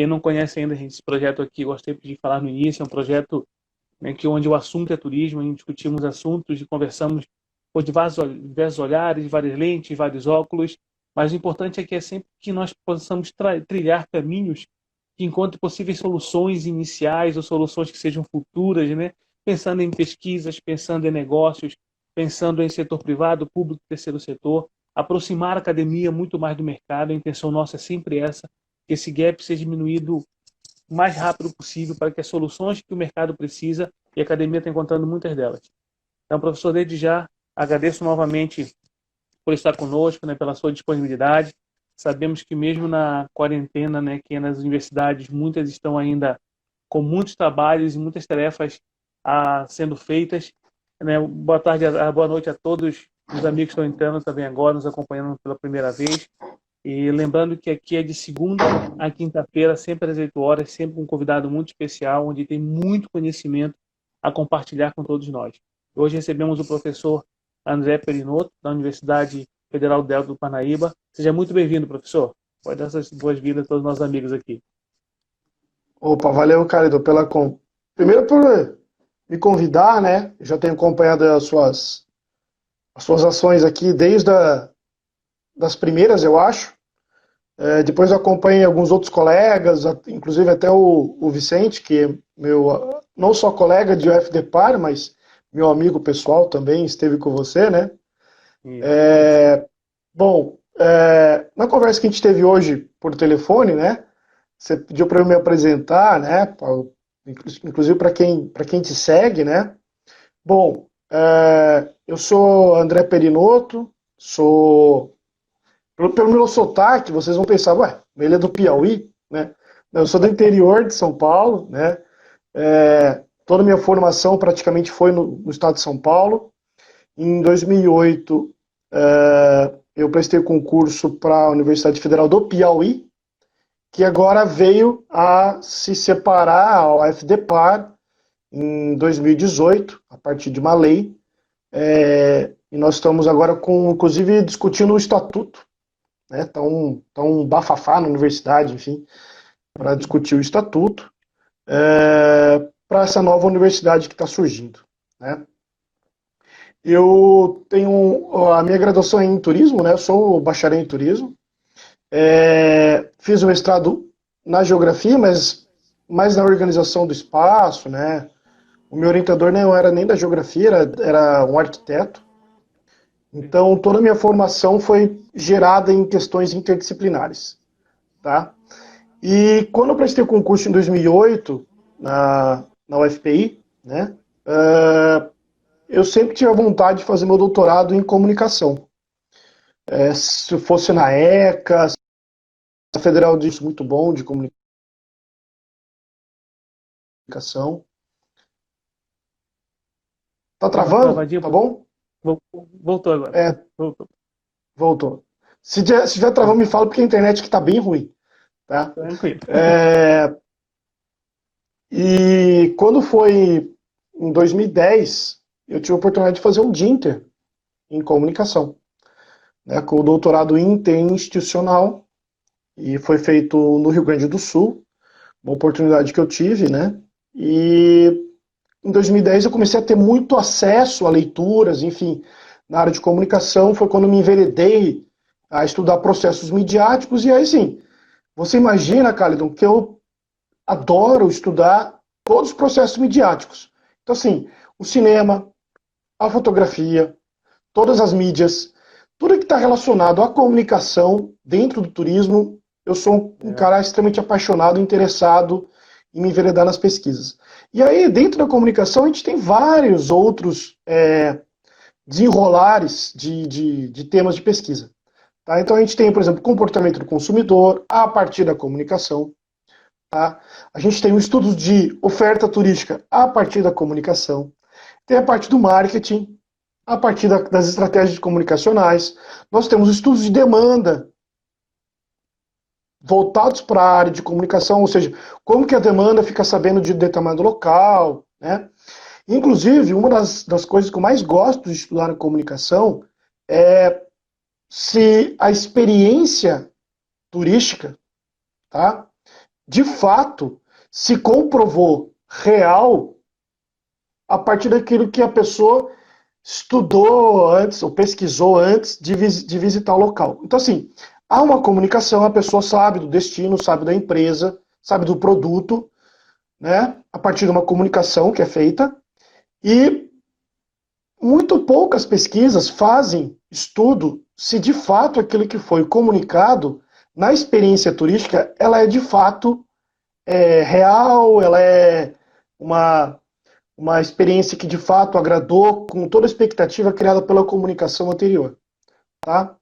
Quem não conhece ainda esse projeto aqui, gostei de falar no início, é um projeto, né, onde o assunto é turismo, a gente discutimos assuntos e conversamos por diversos olhares, várias lentes, vários óculos, mas o importante é que é sempre que nós possamos trilhar caminhos que encontrem possíveis soluções iniciais ou soluções que sejam futuras, né? Pensando em pesquisas, pensando em negócios, pensando em setor privado, público, terceiro setor, aproximar a academia muito mais do mercado. A intenção nossa é sempre essa, que esse gap seja diminuído o mais rápido possível para que as soluções que o mercado precisa, e a academia está encontrando muitas delas. Então, professor, desde já, agradeço novamente por estar conosco, né, pela sua disponibilidade. Sabemos que mesmo na quarentena, né, que nas universidades muitas estão ainda com muitos trabalhos e muitas tarefas sendo feitas. Né? Boa tarde, boa noite a todos os amigos que estão entrando também agora, nos acompanhando pela primeira vez. E lembrando que aqui é de segunda a quinta-feira, sempre às 8 horas, sempre com um convidado muito especial, onde tem muito conhecimento a compartilhar com todos nós. Hoje recebemos o professor André Perinotto, da Universidade Federal do Delta do Parnaíba. Seja muito bem-vindo, professor. Pode dar essas boas-vindas a todos os nossos amigos aqui. Opa, valeu, Cálido, primeiro por me convidar, né? Já tenho acompanhado as suas ações aqui das primeiras, eu acho. Depois eu acompanhei alguns outros colegas, inclusive até o Vicente, que é meu, não só colega de UFDPAR, mas meu amigo pessoal também, esteve com você, né? Isso. É, Bom, na conversa que a gente teve hoje por telefone, né? Você pediu para eu me apresentar, né? Inclusive para quem te segue, né? Bom, eu sou André Perinotto, pelo meu sotaque, vocês vão pensar, ué, ele é do Piauí, né? Não, eu sou do interior de São Paulo, né? Toda a minha formação praticamente foi no estado de São Paulo. Em 2008, eu prestei concurso para a Universidade Federal do Piauí, que agora veio a se separar ao FDPAR em 2018, a partir de uma lei, e nós estamos agora, inclusive, discutindo o estatuto, né? Tá um bafafá na universidade, enfim, para discutir o estatuto, para essa nova universidade que está surgindo, né? Eu tenho a minha graduação em turismo, né? Eu sou bacharel em turismo. Fiz o mestrado na geografia, mas mais na organização do espaço, né? O meu orientador não era nem da geografia, era um arquiteto. Então, toda a minha formação foi gerada em questões interdisciplinares, tá? E quando eu prestei o concurso em 2008, na UFPI, né? Eu sempre tive a vontade de fazer meu doutorado em comunicação. Se fosse na ECA, a Federal diz muito bom de comunicação. Tá Deu uma travando? travadinha. Tá bom? Voltou agora. É, Voltou. voltou. Se tiver travando, me fala, porque a internet aqui tá bem ruim, tá? Tranquilo. E quando foi em 2010, eu tive a oportunidade de fazer um Dinter em comunicação, né, com o doutorado interinstitucional, e foi feito no Rio Grande do Sul, uma oportunidade que eu tive, né? E em 2010 eu comecei a ter muito acesso a leituras, enfim, na área de comunicação, foi quando me enveredei a estudar processos midiáticos, e aí sim, você imagina, Calidon, que eu adoro estudar todos os processos midiáticos. Então, assim, o cinema, a fotografia, todas as mídias, tudo que está relacionado à comunicação dentro do turismo, eu sou um cara extremamente apaixonado, interessado em me enveredar nas pesquisas. E aí, dentro da comunicação, a gente tem vários outros desenrolares de temas de pesquisa. Tá? Então, a gente tem, por exemplo, comportamento do consumidor a partir da comunicação. Tá? A gente tem o estudo de oferta turística a partir da comunicação. Tem a parte do marketing, a partir das estratégias comunicacionais. Nós temos estudos de demanda voltados para a área de comunicação, ou seja, como que a demanda fica sabendo de determinado local, né? Inclusive, uma das coisas que eu mais gosto de estudar na comunicação é se a experiência turística, tá, de fato, se comprovou real a partir daquilo que a pessoa estudou antes ou pesquisou antes de visitar o local. Então, assim, há uma comunicação, a pessoa sabe do destino, sabe da empresa, sabe do produto, né, a partir de uma comunicação que é feita, e muito poucas pesquisas fazem estudo se de fato aquilo que foi comunicado na experiência turística, ela é de fato real, ela é uma experiência que de fato agradou com toda a expectativa criada pela comunicação anterior. Tá?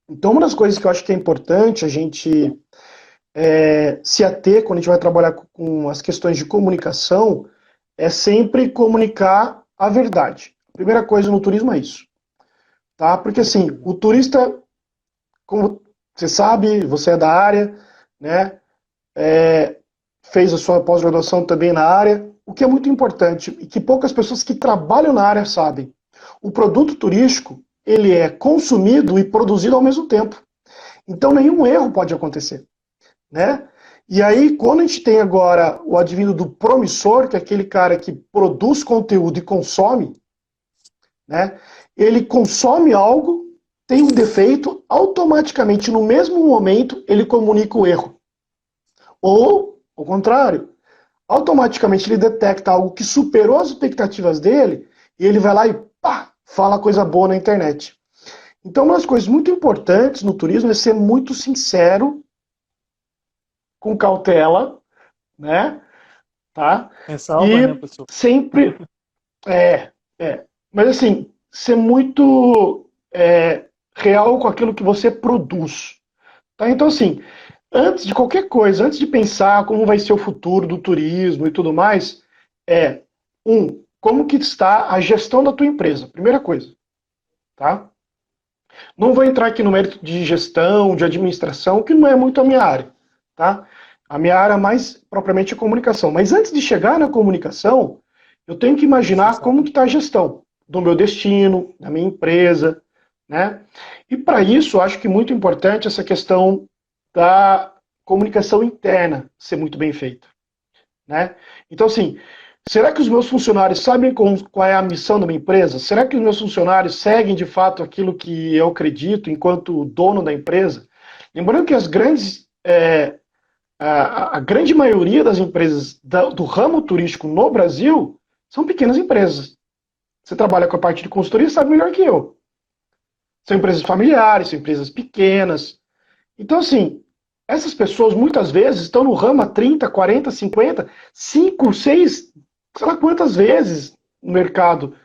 Então, uma das coisas que eu acho que é importante a gente se ater quando a gente vai trabalhar com as questões de comunicação é sempre comunicar a verdade. A primeira coisa no turismo é isso. Tá? Porque assim, o turista, como você sabe, você é da área, né? Fez a sua pós-graduação também na área, o que é muito importante e que poucas pessoas que trabalham na área sabem. O produto turístico, ele é consumido e produzido ao mesmo tempo. Então nenhum erro pode acontecer, né? E aí, quando a gente tem agora o advindo do promissor, que é aquele cara que produz conteúdo e consome, né? Ele consome algo, tem um defeito, automaticamente no mesmo momento ele comunica o erro. Ou, ao contrário, automaticamente ele detecta algo que superou as expectativas dele e ele vai lá e pá, fala coisa boa na internet. Então, uma das coisas muito importantes no turismo é ser muito sincero, com cautela, né? Tá? Ressalva, né, E professor? sempre mas assim, ser muito real com aquilo que você produz. Tá? Então, assim, antes de qualquer coisa, antes de pensar como vai ser o futuro do turismo e tudo mais, como que está a gestão da tua empresa? Primeira coisa, tá? Não vou entrar aqui no mérito de gestão, de administração, que não é muito a minha área, tá? A minha área mais propriamente é comunicação. Mas antes de chegar na comunicação, eu tenho que imaginar como que está a gestão do meu destino, da minha empresa, né? E para isso, eu acho que é muito importante essa questão da comunicação interna ser muito bem feita, né? Então, assim, será que os meus funcionários sabem qual é a missão da minha empresa? Será que os meus funcionários seguem de fato aquilo que eu acredito enquanto dono da empresa? Lembrando que a grande maioria das empresas do ramo turístico no Brasil são pequenas empresas. Você trabalha com a parte de consultoria, sabe melhor que eu. São empresas familiares, são empresas pequenas. Então, assim, essas pessoas muitas vezes estão no ramo há 30, 40, 50, 5, 6, sei lá quantas vezes no mercado,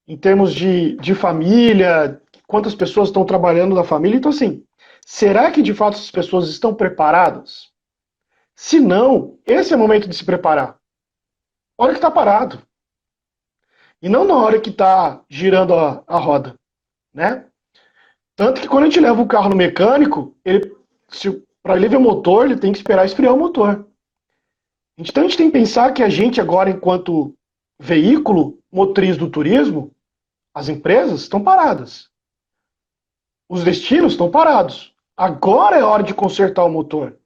em termos de família, quantas pessoas estão trabalhando na família. Então, assim, será que de fato essas pessoas estão preparadas? Se não, esse é o momento de se preparar. Hora que está parado. E não na hora que está girando a roda, né? Tanto que quando a gente leva o carro no mecânico, para ele ver o motor, ele tem que esperar esfriar o motor. Então a gente tem que pensar que a gente agora, enquanto veículo motriz do turismo, as empresas estão paradas. Os destinos estão parados. Agora é hora de consertar o motor.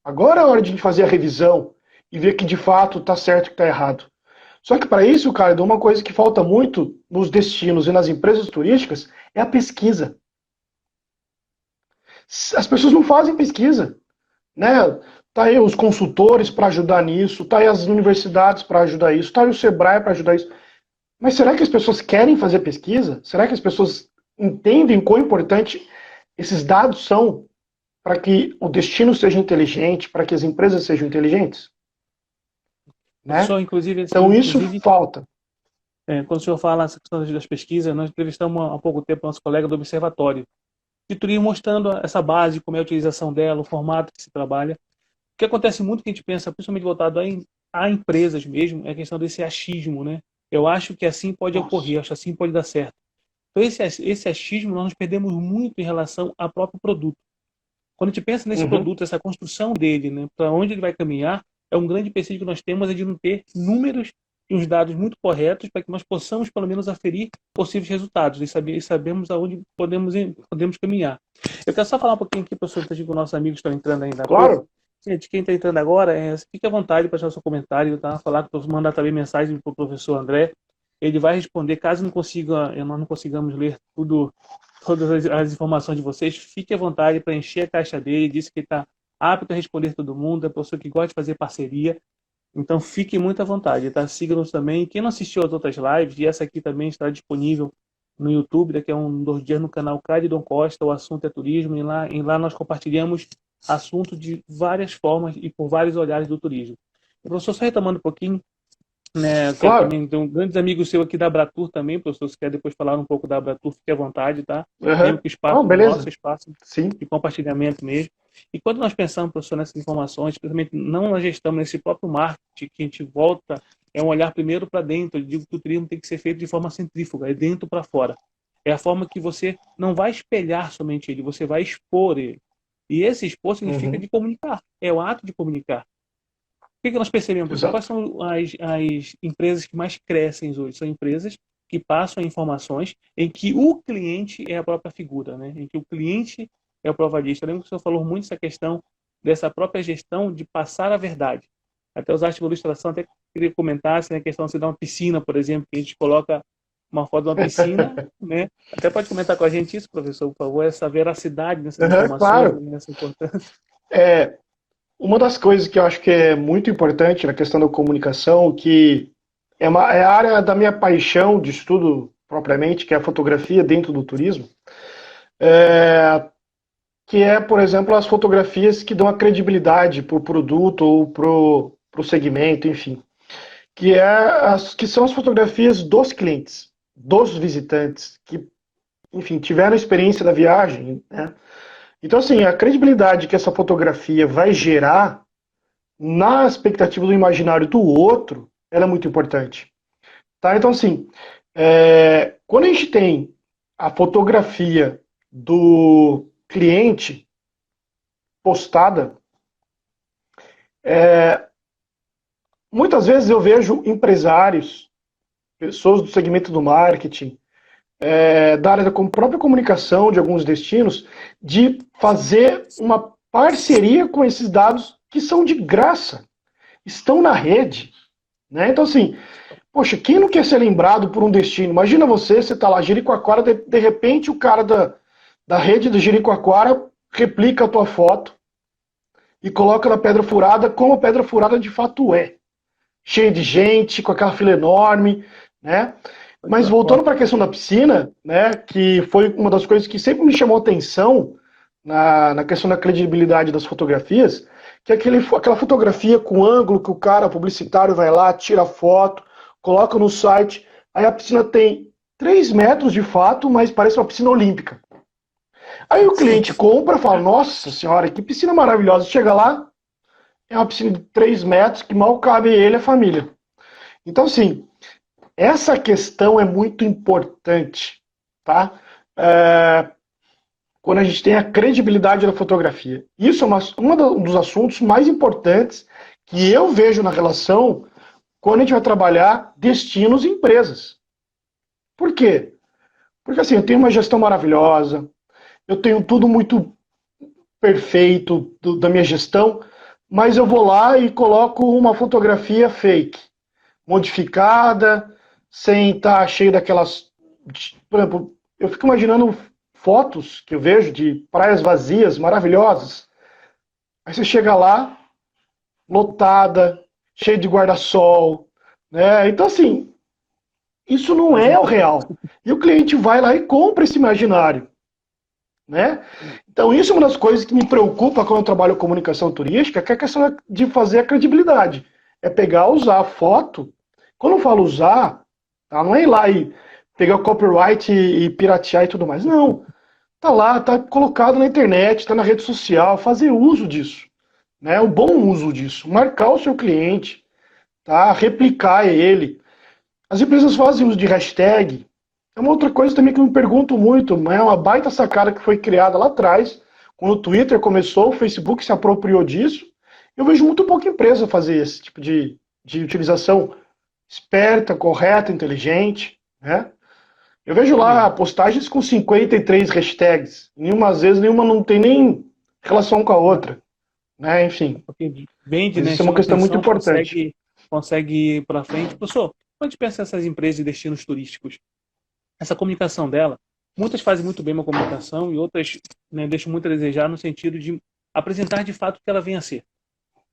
Agora é hora de a gente fazer a revisão e ver que de fato está certo e que está errado. Só que para isso, cara, uma coisa que falta muito nos destinos e nas empresas turísticas é a pesquisa. As pessoas não fazem pesquisa, né? Tá aí os consultores para ajudar nisso, tá aí as universidades para ajudar isso, tá aí o Sebrae para ajudar isso. Mas será que as pessoas querem fazer pesquisa? Será que as pessoas entendem quão importante esses dados são para que o destino seja inteligente, para que as empresas sejam inteligentes? Né? Professor, inclusive, assim, Então isso falta. Quando o senhor fala essa questão das pesquisas, nós entrevistamos há pouco tempo nosso colega do Observatório de Turismo, mostrando essa base, como é a utilização dela, o formato que se trabalha. O que acontece muito que a gente pensa, principalmente voltado a empresas mesmo, é a questão desse achismo, né? Eu acho que assim pode ocorrer, acho que assim pode dar certo. Então esse achismo nós nos perdemos muito em relação ao próprio produto. Quando a gente pensa nesse produto, essa construção dele, né, para onde ele vai caminhar, é um grande empecilho que nós temos é de não ter números e uns dados muito corretos para que nós possamos, pelo menos, aferir possíveis resultados e sabemos aonde podemos caminhar. Eu quero só falar um pouquinho aqui, professor, que os nossos amigos estão entrando ainda há pouco. Claro. Gente, quem está entrando agora, fique à vontade para deixar o seu comentário, tá? Falar, mandar também mensagem para o professor André. Ele vai responder, caso nós não consigamos ler todas as informações de vocês, fique à vontade para encher a caixa dele. Disse que está apto a responder todo mundo, é professor que gosta de fazer parceria. Então fique muito à vontade, tá? Siga-nos também. Quem não assistiu às outras lives, e essa aqui também está disponível no YouTube, daqui a 2 dias no canal Cade Dom Costa, o assunto é turismo, e lá nós compartilhamos assuntos de várias formas e por vários olhares do turismo. O professor, só retomando um pouquinho, né, eu quero Claro. também ter um grande amigo seu aqui da Abratur também, professor, se quer depois falar um pouco da Abratur, fique à vontade, tá? Lembra Uhum. que o Não, espaço é nosso, beleza. espaço Sim. de compartilhamento mesmo. E quando nós pensamos, professor, nessas informações, principalmente não na gestão, nesse próprio marketing, que a gente volta, é um olhar primeiro para dentro. Eu digo que o turismo tem que ser feito de forma centrífuga, é dentro para fora. É a forma que você não vai espelhar somente ele, você vai expor ele. E esse expor significa Uhum. de comunicar, é o ato de comunicar. O que nós percebemos, professor? Quais Exato. são as empresas que mais crescem hoje? São empresas que passam informações em que o cliente é a própria figura, né? Em que o cliente é o provalista. Eu lembro que o senhor falou muito essa questão dessa própria gestão de passar a verdade. Até os artes de ilustração, até queria que comentasse, né, a questão de dar uma piscina, por exemplo, que a gente coloca uma foto de uma piscina, né? Até pode comentar com a gente isso, professor, por favor, essa veracidade nessas Uhum, informações, claro. nessa importância. É, uma das coisas que eu acho que é muito importante na questão da comunicação, que é a área da minha paixão de estudo propriamente, que é a fotografia dentro do turismo, é, que é, por exemplo, as fotografias que dão a credibilidade para o produto ou para o segmento, enfim. Que são as fotografias dos clientes, dos visitantes, que, enfim, tiveram a experiência da viagem, né? Então, assim, a credibilidade que essa fotografia vai gerar na expectativa do imaginário do outro, ela é muito importante. Tá? Então, assim, quando a gente tem a fotografia do cliente postada, muitas vezes eu vejo empresários, pessoas do segmento do marketing, da área da própria comunicação de alguns destinos, de fazer uma parceria com esses dados que são de graça, estão na rede. Né? Então, assim, poxa, quem não quer ser lembrado por um destino? Imagina você está lá, Jericoacoara, de repente o cara da rede do Jericoacoara replica a tua foto e coloca na Pedra Furada como a Pedra Furada de fato é. Cheio de gente, com aquela fila enorme, né? Mas voltando para a questão da piscina, né, que foi uma das coisas que sempre me chamou atenção na questão da credibilidade das fotografias, que é aquela fotografia com ângulo que o cara publicitário vai lá, tira foto, coloca no site, aí a piscina tem 3 metros de fato, mas parece uma piscina olímpica. Aí o cliente compra e fala, nossa senhora, que piscina maravilhosa. Chega lá, é uma piscina de 3 metros que mal cabe ele e a família. Então, assim, essa questão é muito importante, tá? Quando a gente tem a credibilidade da fotografia. Isso é um dos assuntos mais importantes que eu vejo na relação quando a gente vai trabalhar destinos e empresas. Por quê? Porque assim, eu tenho uma gestão maravilhosa, eu tenho tudo muito perfeito da minha gestão, mas eu vou lá e coloco uma fotografia fake, modificada, sem estar cheio daquelas... Por exemplo, eu fico imaginando fotos que eu vejo de praias vazias, maravilhosas. Aí você chega lá, lotada, cheio de guarda-sol, né? Então, assim, isso não é o real. E o cliente vai lá e compra esse imaginário, né? Então, isso é uma das coisas que me preocupa quando eu trabalho com comunicação turística, que é a questão de fazer a credibilidade. É pegar, usar a foto. Quando eu falo usar, tá? Não é ir lá e pegar o copyright e piratear e tudo mais. Não. Tá lá, tá colocado na internet, tá na rede social, fazer uso disso, né? O bom uso disso, marcar o seu cliente, tá? Replicar ele. As empresas fazem uso de hashtag. É uma outra coisa também que eu me pergunto muito, é uma baita sacada que foi criada lá atrás, quando o Twitter começou, o Facebook se apropriou disso. Eu vejo muito pouca empresa fazer esse tipo de utilização esperta, correta, inteligente, né? Eu vejo lá postagens com 53 hashtags. Às vezes nenhuma não tem nem relação com a outra. né? Enfim, Porque vende, mas né? isso é uma Chama questão muito atenção, importante. consegue ir para frente. Professor, quando a gente pensa nessas empresas de destinos turísticos, essa comunicação dela, muitas fazem muito bem uma comunicação e outras, né, deixam muito a desejar no sentido de apresentar de fato o que ela vem a ser,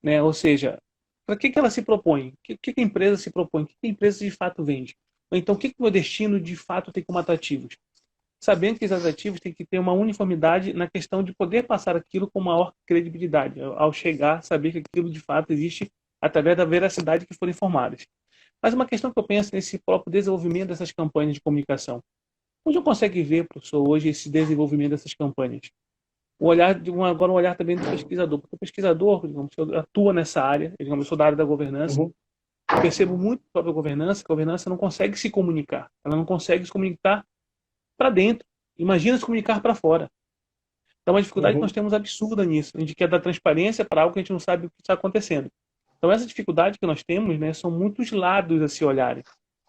né? Ou seja, para que ela se propõe? O que a empresa se propõe? O que a empresa de fato vende? Ou então, o que o meu destino de fato tem como atrativos? Sabendo que esses atrativos têm que ter uma uniformidade na questão de poder passar aquilo com maior credibilidade. Ao chegar, saber que aquilo de fato existe através da veracidade que foram informadas. Mas uma questão que eu penso nesse próprio desenvolvimento dessas campanhas de comunicação. Onde eu consegue ver, professor, hoje esse desenvolvimento dessas campanhas? O olhar agora um olhar também do pesquisador, porque o pesquisador, digamos, atua nessa área, digamos, eu sou da área da governança, Uhum, eu percebo muito sobre a governança não consegue se comunicar, ela não consegue se comunicar para dentro, imagina se comunicar para fora. Então, uma dificuldade que nós uhum. temos absurda nisso, a gente quer dar transparência para algo que a gente não sabe o que está acontecendo. Então, essa dificuldade que nós temos, né, são muitos lados a se olharem.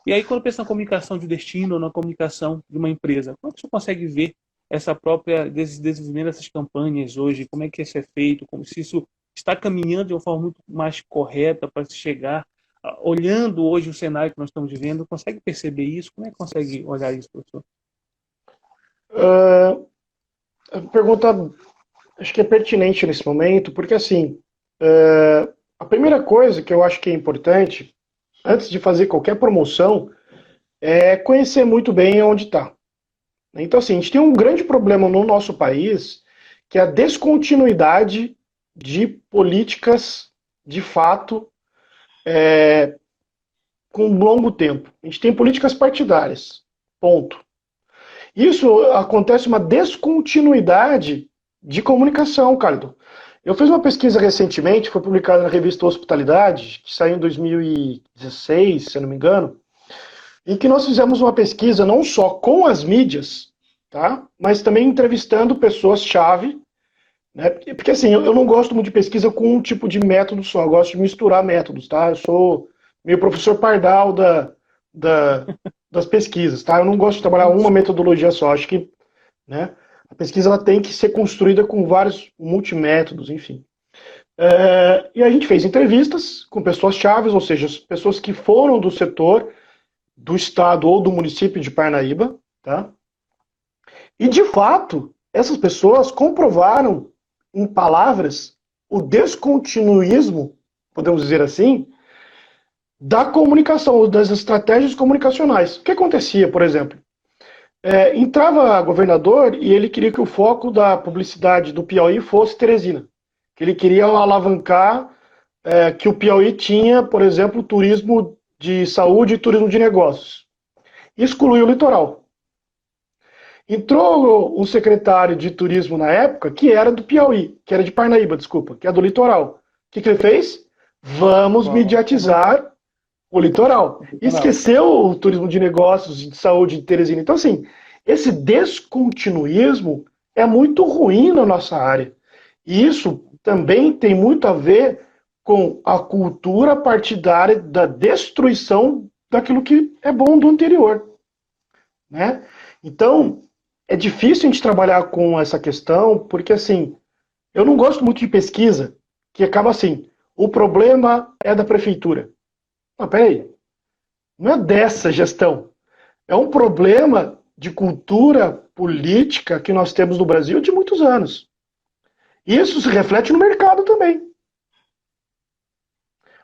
E aí, quando pensa na comunicação de destino ou na comunicação de uma empresa, como é que você consegue ver essa própria desenvolvimento dessas campanhas hoje? Como é que isso é feito? Como se isso está caminhando de uma forma muito mais correta para se chegar? Olhando hoje o cenário que nós estamos vivendo, consegue perceber isso? Como é que consegue olhar isso, professor? Ah, a pergunta acho que é pertinente nesse momento, porque assim, a primeira coisa que eu acho que é importante, antes de fazer qualquer promoção, é conhecer muito bem onde está. Então, assim, a gente tem um grande problema no nosso país, que é a descontinuidade de políticas, de fato, com longo tempo. A gente tem políticas partidárias, ponto. Isso acontece uma descontinuidade de comunicação, Carlos. Eu fiz uma pesquisa recentemente, foi publicada na revista Hospitalidade, que saiu em 2016, se eu não me engano, em que nós fizemos uma pesquisa não só com as mídias, tá? Mas também entrevistando pessoas-chave, né? Porque assim, eu não gosto muito de pesquisa com um tipo de método só, eu gosto de misturar métodos, tá? Eu sou meio professor pardal da, das pesquisas, tá? Eu não gosto de trabalhar uma metodologia só, acho que, né, a pesquisa ela tem que ser construída com vários multimétodos, enfim. E a gente fez entrevistas com pessoas-chave, ou seja, pessoas que foram do setor, do estado ou do município de Parnaíba, tá? E, de fato, essas pessoas comprovaram, em palavras, o descontinuismo, podemos dizer assim, da comunicação, das estratégias comunicacionais. O que acontecia, por exemplo? Entrava governador e ele queria que o foco da publicidade do Piauí fosse Teresina. Que ele queria alavancar que o Piauí tinha, por exemplo, turismo de saúde e turismo de negócios. Excluiu o litoral. Entrou um secretário de turismo na época que era do Piauí, que era de Parnaíba, desculpa, que é do litoral. O que ele fez? Vamos mediatizar o litoral. Esqueceu o turismo de negócios, de saúde de Teresina. Então, assim, esse descontinuismo é muito ruim na nossa área. E isso também tem muito a ver com a cultura partidária da destruição daquilo que é bom do anterior, né? Então, é difícil a gente trabalhar com essa questão, porque assim, eu não gosto muito de pesquisa que acaba assim, o problema é da prefeitura. Não, peraí, não é dessa gestão. É um problema de cultura política que nós temos no Brasil de muitos anos. Isso se reflete no mercado também.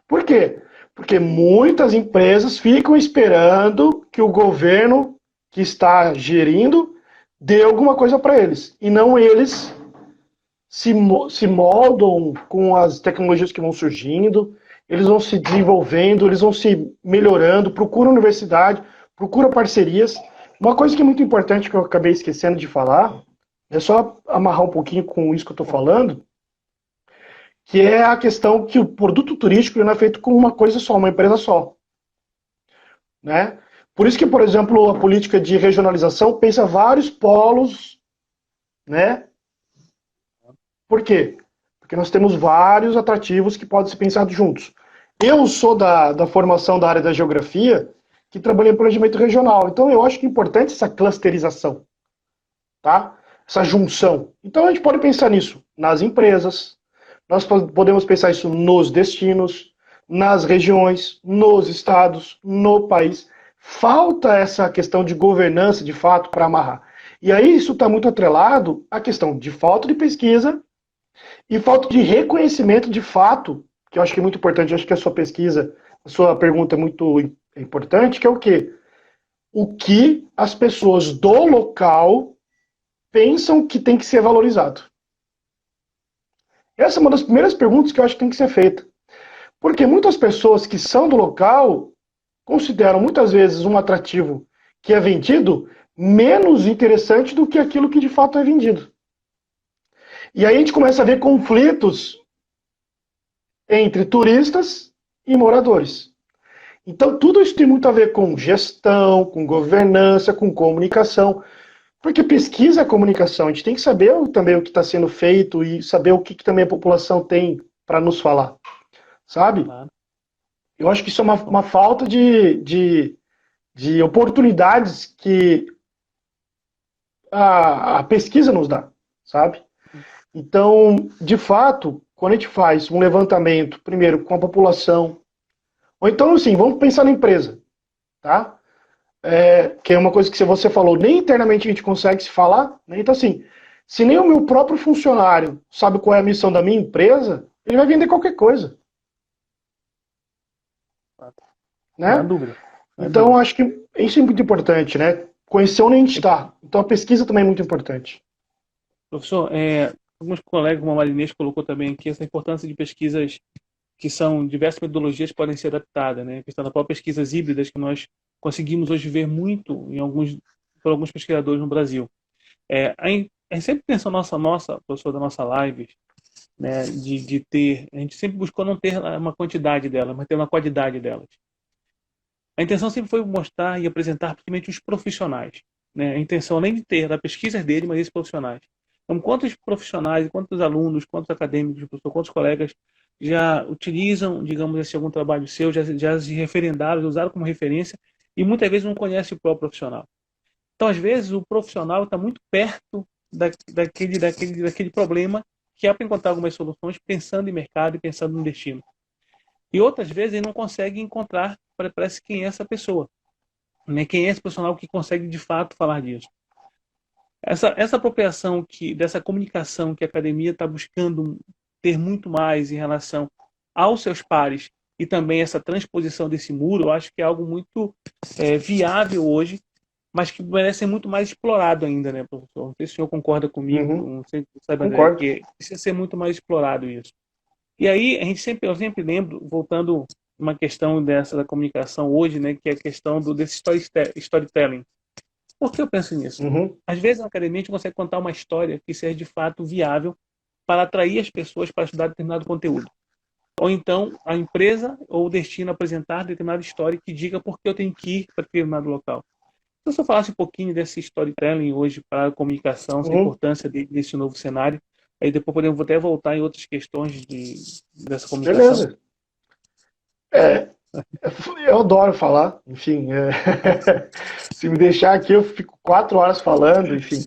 Por quê? Porque muitas empresas ficam esperando que o governo que está gerindo dê alguma coisa para eles. E não eles se moldam com as tecnologias que vão surgindo, eles vão se desenvolvendo, eles vão se melhorando, procuram universidade, procuram parcerias. Uma coisa que é muito importante que eu acabei esquecendo de falar, é só amarrar um pouquinho com isso que eu estou falando, que é a questão que o produto turístico não é feito com uma coisa só, uma empresa só, né? Por isso que, por exemplo, a política de regionalização pensa vários polos, né? Por quê? Porque nós temos vários atrativos que podem ser pensados juntos. Eu sou da formação da área da geografia, que trabalhei em planejamento regional, então eu acho que é importante essa clusterização, tá? Essa junção. Então a gente pode pensar nisso nas empresas, Nós podemos pensar isso nos destinos, nas regiões, nos estados, no país. Falta essa questão de governança, de fato, para amarrar. E aí isso está muito atrelado à questão de falta de pesquisa e falta de reconhecimento de fato, que eu acho que é muito importante, eu acho que a sua pesquisa, a sua pergunta é muito importante, que é o quê? O que as pessoas do local pensam que tem que ser valorizado. Essa é uma das primeiras perguntas que eu acho que tem que ser feita. Porque muitas pessoas que são do local consideram muitas vezes um atrativo que é vendido menos interessante do que aquilo que de fato é vendido. E aí a gente começa a ver conflitos entre turistas e moradores. Então tudo isso tem muito a ver com gestão, com governança, com comunicação. Porque pesquisa é comunicação, a gente tem que saber também o que está sendo feito e saber o que também a população tem para nos falar, sabe? Claro. Eu acho que isso é uma falta de oportunidades que a pesquisa nos dá, sabe? Então, de fato, quando a gente faz um levantamento, primeiro com a população, ou então, assim, vamos pensar na empresa, tá? Que é uma coisa que você falou, nem internamente a gente consegue se falar, né? Então, assim, se nem o meu próprio funcionário sabe qual é a missão da minha empresa, ele vai vender qualquer coisa. Né? Não há dúvida. Então, acho que isso é muito importante, né? Conhecer onde a gente está. Então, a pesquisa também é muito importante. Professor, alguns colegas, como a Marinês colocou também aqui, essa importância de pesquisas que são diversas metodologias que podem ser adaptadas, né? A questão da própria pesquisas híbridas que nós conseguimos hoje ver muito por alguns pesquisadores no Brasil. A gente sempre pensou professor, da nossa live, né, a gente sempre buscou não ter uma quantidade delas, mas ter uma qualidade delas. A intenção sempre foi mostrar e apresentar principalmente os profissionais, né? A intenção, além de ter a pesquisa dele, mas esses profissionais. Então, quantos profissionais, quantos alunos, quantos acadêmicos, quantos colegas já utilizam, digamos assim, algum trabalho seu, já se referendaram, já usaram como referência, e muitas vezes não conhece o próprio profissional. Então, às vezes, o profissional está muito perto daquele problema que é para encontrar algumas soluções pensando em mercado e pensando no destino. E outras vezes ele não consegue encontrar, parece, quem é essa pessoa, né? Quem é esse profissional que consegue de fato falar disso. Essa apropriação dessa comunicação que a academia está buscando ter muito mais em relação aos seus pares e também essa transposição desse muro, eu acho que é algo muito viável hoje, mas que merece ser muito mais explorado ainda, né, professor? Não sei se o senhor concorda comigo, não sei se sabe, André, Concordo. que precisa ser muito mais explorado isso. E aí, eu sempre lembro, voltando uma questão dessa da comunicação hoje, né, que é a questão desse storytelling. Por que eu penso nisso? Às vezes, na academia, a gente consegue contar uma história que seja de fato viável para atrair as pessoas para estudar determinado conteúdo. Ou então, a empresa ou o destino apresentar determinada história que diga por que eu tenho que ir para determinado local. Se eu só falasse um pouquinho desse storytelling hoje para a comunicação, essa importância desse novo cenário, aí depois podemos até voltar em outras questões dessa comunicação. Beleza. Eu adoro falar, enfim. Se me deixar aqui, eu fico 4 horas falando, enfim.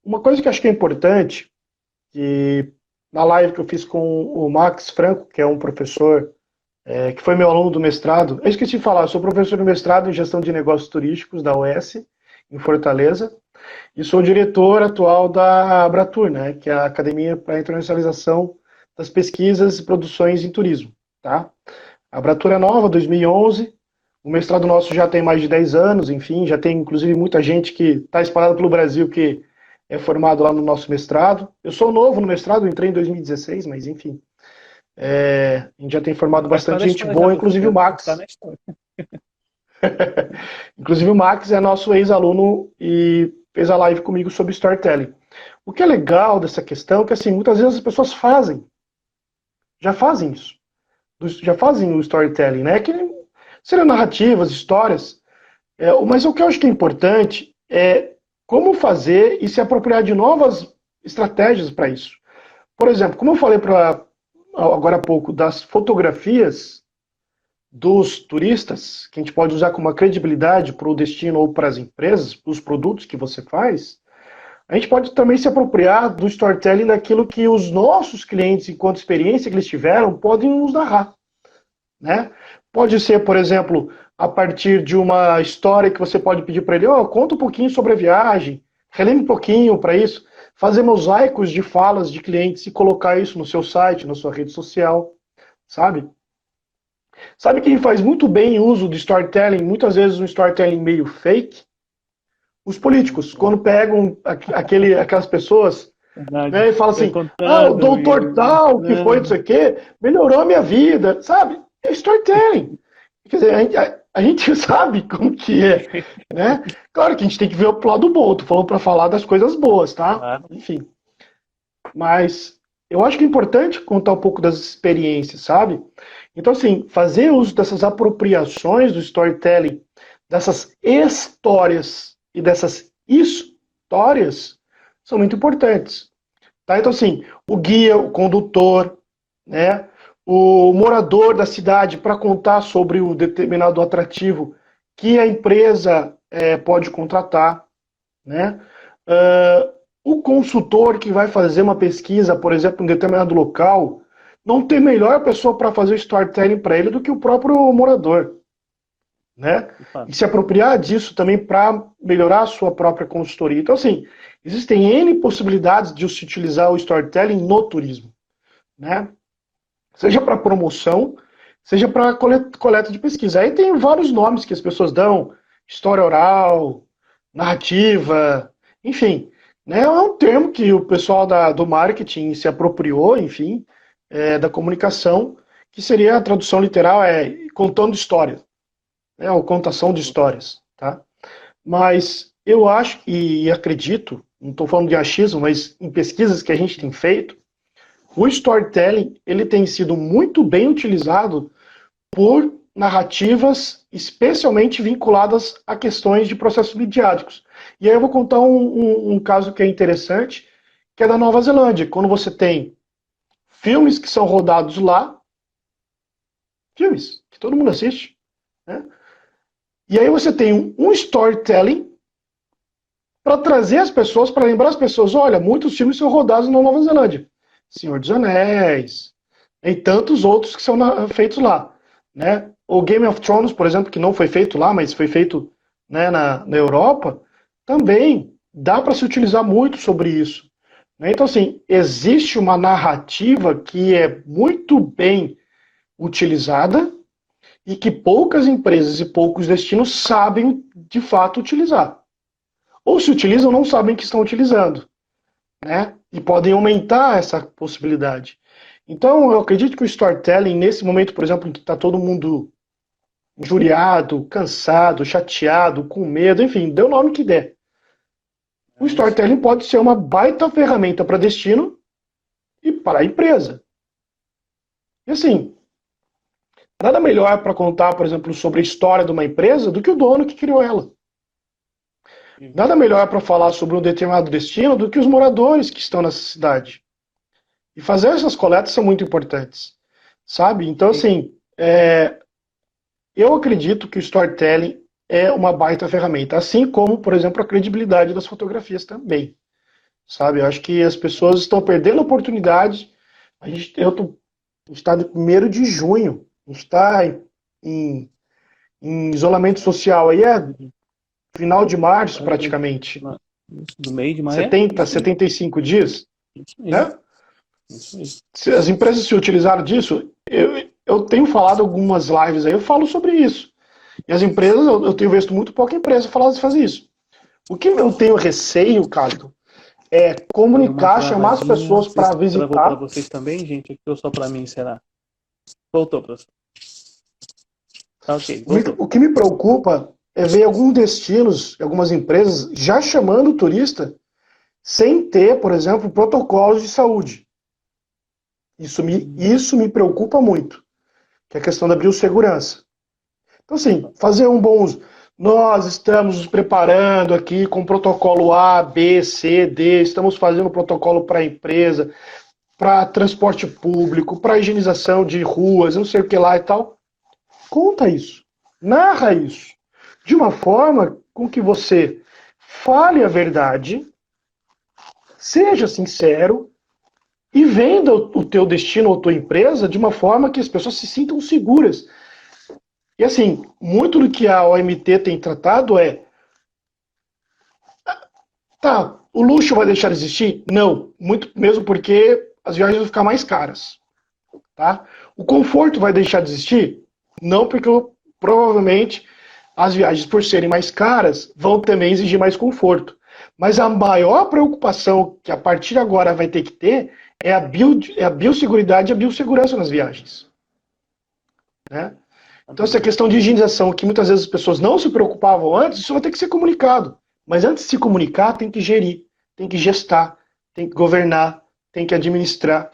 Uma coisa que eu acho que é importante, que na live que eu fiz com o Max Franco, que é um professor que foi meu aluno do mestrado, eu esqueci de falar, eu sou professor do mestrado em gestão de negócios turísticos da UES, em Fortaleza, e sou diretor atual da Abratur, né, que é a Academia para a Internacionalização das Pesquisas e Produções em Turismo. Tá? A Abratur é nova, 2011, o mestrado nosso já tem mais de 10 anos, enfim, já tem inclusive muita gente que está espalhada pelo Brasil que é formado lá no nosso mestrado. Eu sou novo no mestrado, entrei em 2016, mas enfim. A gente já tem formado bastante gente boa, inclusive o Max. Inclusive o Max é nosso ex-aluno e fez a live comigo sobre storytelling. O que é legal dessa questão é que assim, muitas vezes as pessoas já fazem isso. Já fazem o storytelling, né? Que seriam narrativas, histórias. Mas o que eu acho que é importante é como fazer e se apropriar de novas estratégias para isso. Por exemplo, como eu falei agora há pouco, das fotografias dos turistas, que a gente pode usar como uma credibilidade para o destino ou para as empresas, para os produtos que você faz, a gente pode também se apropriar do storytelling daquilo que os nossos clientes, enquanto experiência que eles tiveram, podem nos narrar, né? Pode ser, por exemplo, a partir de uma história que você pode pedir para ele, conta um pouquinho sobre a viagem, relembra um pouquinho para isso, fazer mosaicos de falas de clientes e colocar isso no seu site, na sua rede social, sabe? Sabe quem faz muito bem uso de storytelling, muitas vezes um storytelling meio fake? Os políticos, quando pegam aquelas pessoas, Verdade. né, e falam Vai assim, o contando doutor tal, que foi não sei o quê, melhorou a minha vida, sabe? É storytelling. Quer dizer, a gente sabe como que é, né? Claro que a gente tem que ver o lado bom, tô falando para falar das coisas boas, tá? Claro. Enfim. Mas eu acho que é importante contar um pouco das experiências, sabe? Então, assim, fazer uso dessas apropriações do storytelling, dessas histórias e dessas histórias são muito importantes. Tá? Então, assim, o guia, o condutor, né? O morador da cidade para contar sobre o determinado atrativo que a empresa pode contratar, né? O consultor que vai fazer uma pesquisa, por exemplo, em um determinado local, não tem melhor pessoa para fazer o storytelling para ele do que o próprio morador, né? E se apropriar disso também para melhorar a sua própria consultoria. Então, assim, existem N possibilidades de se utilizar o storytelling no turismo, né? Seja para promoção, seja para coleta de pesquisa. Aí tem vários nomes que as pessoas dão, história oral, narrativa, enfim. Né, é um termo que o pessoal do marketing se apropriou, enfim, da comunicação, que seria a tradução literal contando histórias, né, ou contação de histórias. Tá? Mas eu acho e acredito, não estou falando de achismo, mas em pesquisas que a gente tem feito, o storytelling ele tem sido muito bem utilizado por narrativas especialmente vinculadas a questões de processos midiáticos. E aí eu vou contar um caso que é interessante, que é da Nova Zelândia, quando você tem filmes que são rodados lá, filmes que todo mundo assiste, né? E aí você tem um storytelling para trazer as pessoas, para lembrar as pessoas, olha, muitos filmes são rodados na Nova Zelândia. Senhor dos Anéis, e tantos outros que são feitos lá, né? O Game of Thrones, por exemplo, que não foi feito lá, mas foi feito, né, na Europa, também dá para se utilizar muito sobre isso. Né? Então, assim, existe uma narrativa que é muito bem utilizada e que poucas empresas e poucos destinos sabem, de fato, utilizar. Ou se utilizam, não sabem que estão utilizando. Né? E podem aumentar essa possibilidade. Então, eu acredito que o storytelling, nesse momento, por exemplo, em que está todo mundo injuriado, cansado, chateado, com medo, enfim, dê o nome que der. O storytelling pode ser uma baita ferramenta para destino e para a empresa. E assim, nada melhor para contar, por exemplo, sobre a história de uma empresa do que o dono que criou ela. Nada melhor para falar sobre um determinado destino do que os moradores que estão nessa cidade. E fazer essas coletas são muito importantes, sabe? Então, assim, eu acredito que o storytelling é uma baita ferramenta, assim como, por exemplo, a credibilidade das fotografias também, sabe? Eu acho que as pessoas estão perdendo a oportunidade. A gente está no 1º de junho, a gente está em isolamento social aí, final de março praticamente. Do meio de maio. 75 dias, Isso né? Isso. As empresas se utilizaram disso. Eu tenho falado algumas lives aí, eu falo sobre isso. E as empresas, eu tenho visto muito pouca empresa fazer isso. O que eu tenho receio, Carlos, é comunicar, chamar as pessoas para visitar. Para vocês também, gente, aqui ou só para mim, será? Voltou, professor. Tá, ok, voltou. O que me preocupa é ver alguns destinos, algumas empresas, já chamando o turista sem ter, por exemplo, protocolos de saúde. Isso me preocupa muito, que é a questão da biossegurança. Então, assim, fazer um bom uso. Nós estamos nos preparando aqui com protocolo A, B, C, D, estamos fazendo protocolo para a empresa, para transporte público, para higienização de ruas, não sei o que lá e tal. Conta isso, narra isso, de uma forma com que você fale a verdade, seja sincero e venda o teu destino ou tua empresa de uma forma que as pessoas se sintam seguras. E assim, muito do que a OMT tem tratado tá, o luxo vai deixar de existir? Não, muito mesmo porque as viagens vão ficar mais caras, tá? O conforto vai deixar de existir? Não, porque provavelmente as viagens, por serem mais caras, vão também exigir mais conforto. Mas a maior preocupação que a partir de agora vai ter que ter é a biosseguridade e a biossegurança nas viagens, né? Então, essa questão de higienização, que muitas vezes as pessoas não se preocupavam antes, isso vai ter que ser comunicado. Mas antes de se comunicar, tem que gerir, tem que gestar, tem que governar, tem que administrar.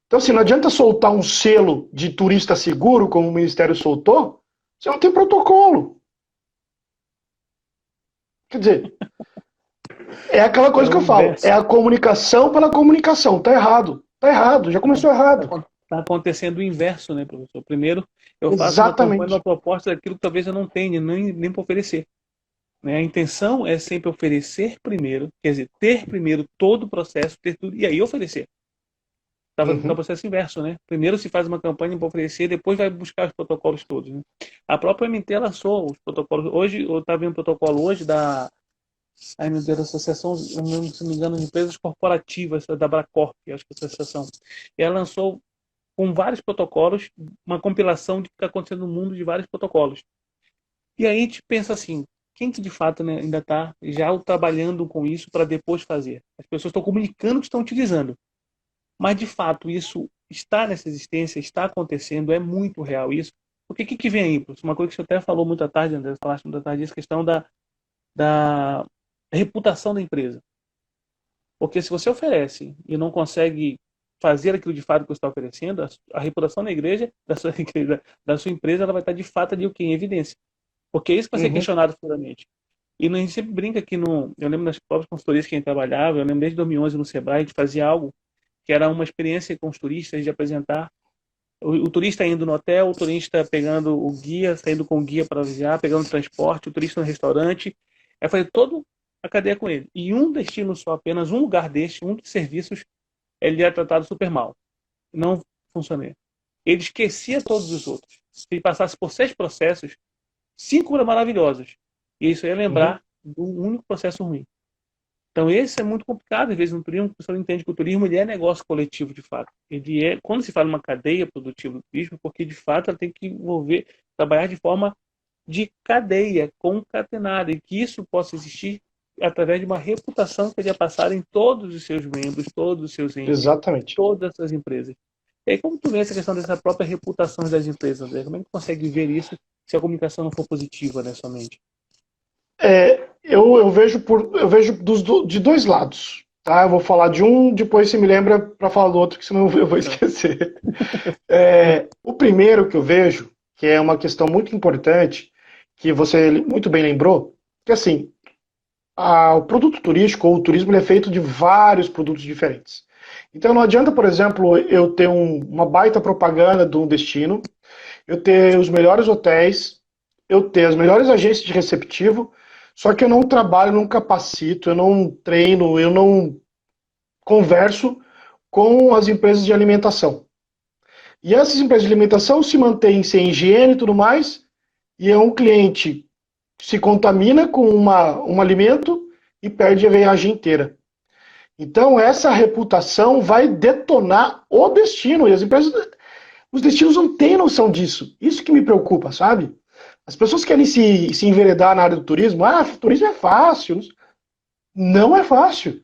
Então, assim, não adianta soltar um selo de turista seguro, como o Ministério soltou, você não tem protocolo. Quer dizer, é aquela coisa que eu falo, é a comunicação pela comunicação. Tá errado, já começou errado. Está acontecendo o inverso, né, professor? Primeiro, eu faço uma campanha, uma proposta daquilo que talvez eu não tenha, nem para oferecer. Né? A intenção é sempre oferecer primeiro, quer dizer, ter primeiro todo o processo, ter tudo, e aí oferecer. Está no processo inverso, né? Primeiro se faz uma campanha para oferecer, depois vai buscar os protocolos todos. Né? A própria MT lançou os protocolos. Hoje, eu estava vendo um protocolo hoje da Associação, se não me engano, de Empresas Corporativas, da Bracorp, acho que é a associação. E ela lançou com vários protocolos, uma compilação de que está acontecendo no mundo de vários protocolos. E aí a gente pensa assim, quem que de fato, né, ainda está já trabalhando com isso para depois fazer? As pessoas estão comunicando que estão utilizando. Mas de fato isso está nessa existência, está acontecendo, é muito real isso. Porque o que vem aí, professor? Uma coisa que você até falou muito à tarde, André, falaste muito à tarde, essa questão da reputação da empresa. Porque se você oferece e não consegue fazer aquilo de fato que você está oferecendo, a reputação da igreja, da sua empresa, ela vai estar de fato ali o que? Em evidência. Porque é isso que vai ser questionado futuramente. E a gente sempre brinca que eu lembro das próprias consultorias que a gente trabalhava, eu lembro desde 2011 no Sebrae, a gente fazia algo que era uma experiência com os turistas de apresentar o turista indo no hotel, o turista pegando o guia, saindo com o guia para viajar, pegando o transporte, o turista no restaurante, é fazer toda a cadeia com ele. E um destino só, apenas um lugar deste, um dos serviços, ele é tratado super mal. Não funcionou. Ele esquecia todos os outros. Se ele passasse por 6 processos, 5 eram maravilhosos. E isso ia lembrar de um único processo ruim. Então, esse é muito complicado, às vezes, no turismo, a pessoa entende que o turismo ele é negócio coletivo, de fato. Ele é, quando se fala uma cadeia produtiva do turismo, porque, de fato, ela tem que envolver, trabalhar de forma de cadeia, concatenada, e que isso possa existir através de uma reputação que ele ia passar em todos os seus membros, todos os seus entes, exatamente, todas as suas empresas. E aí, como tu vê essa questão dessa própria reputação das empresas, André? Como é que tu consegue ver isso se a comunicação não for positiva, né, somente? Eu vejo de dois lados, tá? Eu vou falar de um, depois você me lembra para falar do outro, que senão eu vou esquecer. O primeiro que eu vejo, que é uma questão muito importante, que você muito bem lembrou, que assim, o produto turístico ou o turismo ele é feito de vários produtos diferentes. Então não adianta, por exemplo, eu ter uma baita propaganda de um destino, eu ter os melhores hotéis, eu ter as melhores agências de receptivo, só que eu não trabalho, não capacito, eu não treino, eu não converso com as empresas de alimentação. E essas empresas de alimentação se mantêm sem higiene e tudo mais, e é um cliente que se contamina com um alimento e perde a viagem inteira. Então essa reputação vai detonar o destino, e as empresas, os destinos não têm noção disso. Isso que me preocupa, sabe? As pessoas querem se enveredar na área do turismo. Turismo é fácil. Não é fácil.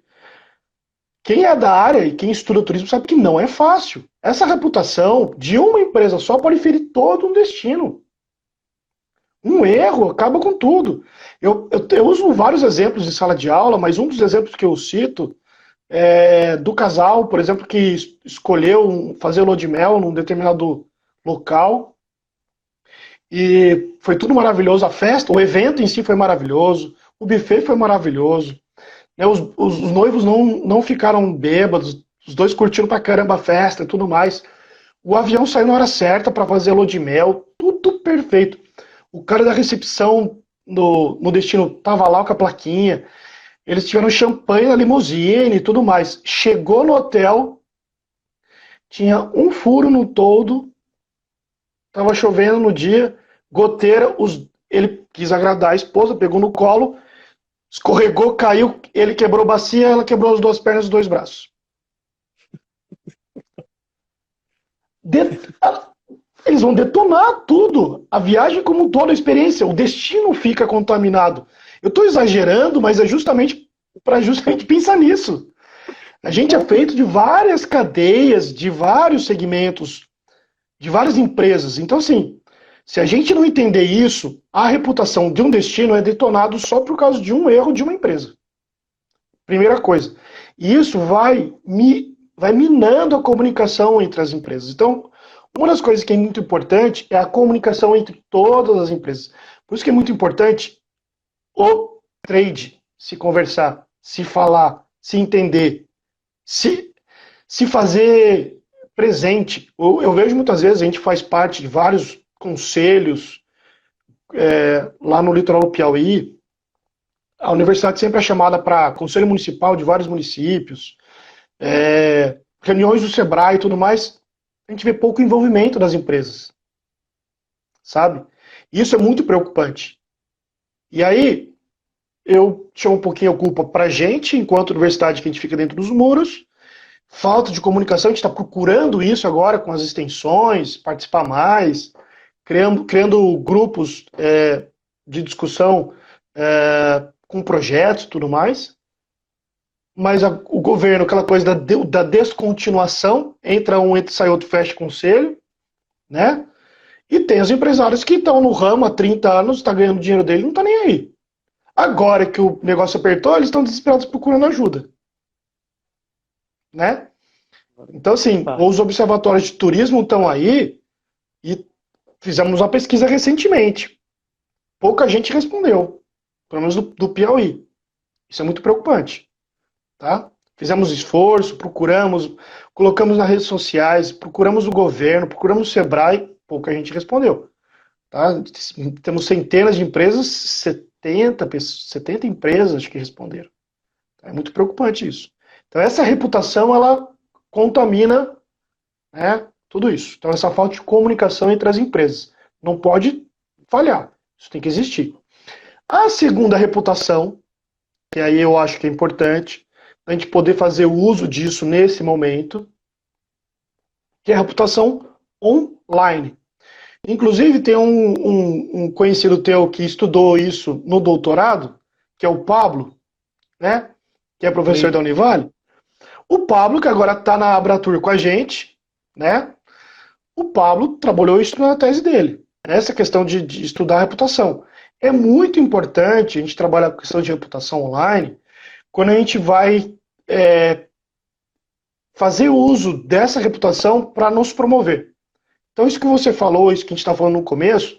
Quem é da área e quem estuda turismo sabe que não é fácil. Essa reputação de uma empresa só pode ferir todo um destino. Um erro acaba com tudo. Eu uso vários exemplos de sala de aula, mas um dos exemplos que eu cito é do casal, por exemplo, que escolheu fazer lua de mel num determinado local. E foi tudo maravilhoso, a festa, o evento em si foi maravilhoso, o buffet foi maravilhoso, né, os noivos não ficaram bêbados, os dois curtiram pra caramba a festa e tudo mais. O avião saiu na hora certa para fazer a lua de mel, tudo perfeito. O cara da recepção no destino tava lá com a plaquinha. Eles tiveram champanhe na limusine e tudo mais. Chegou no hotel, tinha um furo no toldo, tava chovendo no dia, goteira, ele quis agradar a esposa, pegou no colo, escorregou, caiu, ele quebrou a bacia, ela quebrou as duas pernas e os dois braços. De- Eles vão detonar tudo. A viagem como um todo, a experiência, o destino fica contaminado. Eu estou exagerando, mas é justamente para justamente pensar nisso. A gente é feito de várias cadeias, de vários segmentos, de várias empresas. Então, assim, se a gente não entender isso, a reputação de um destino é detonado só por causa de um erro de uma empresa. Primeira coisa. E isso vai minando a comunicação entre as empresas. Então, uma das coisas que é muito importante é a comunicação entre todas as empresas. Por isso que é muito importante o trade, se conversar, se falar, se entender, se, se fazer presente. Eu vejo muitas vezes, a gente faz parte de vários conselhos lá no litoral do Piauí. A universidade sempre é chamada para conselho municipal de vários municípios, reuniões do Sebrae e tudo mais. A gente vê pouco envolvimento das empresas, sabe? Isso é muito preocupante. E aí, eu chamo um pouquinho a culpa pra gente, enquanto universidade, que a gente fica dentro dos muros, falta de comunicação, a gente está procurando isso agora com as extensões, participar mais, criando grupos de discussão com projetos e tudo mais. Mas o governo, aquela coisa da descontinuação, entra, sai outro, fecha conselho, né? E tem os empresários que estão no ramo há 30 anos, está ganhando dinheiro dele, não está nem aí. Agora que o negócio apertou, eles estão desesperados procurando ajuda, né? Então, assim, os observatórios de turismo estão aí e fizemos uma pesquisa recentemente. Pouca gente respondeu, pelo menos do Piauí. Isso é muito preocupante, tá? Fizemos esforço, procuramos, colocamos nas redes sociais, procuramos o governo, procuramos o Sebrae, pouca gente respondeu. Tá? Temos centenas de empresas, 70 empresas acho que responderam. É muito preocupante isso. Então essa reputação, ela contamina, né, tudo isso. Então essa falta de comunicação entre as empresas. Não pode falhar. Isso tem que existir. A segunda reputação, que aí eu acho que é importante, a gente poder fazer uso disso nesse momento, que é a reputação online. Inclusive, tem um conhecido teu que estudou isso no doutorado, que é o Pablo, né? Que é professor da Univale. O Pablo, que agora está na Abratur com a gente, né? O Pablo trabalhou isso na tese dele. Essa questão de estudar a reputação. É muito importante a gente trabalhar com a questão de reputação online quando a gente vai fazer uso dessa reputação para nos promover. Então, isso que você falou, isso que a gente está falando no começo,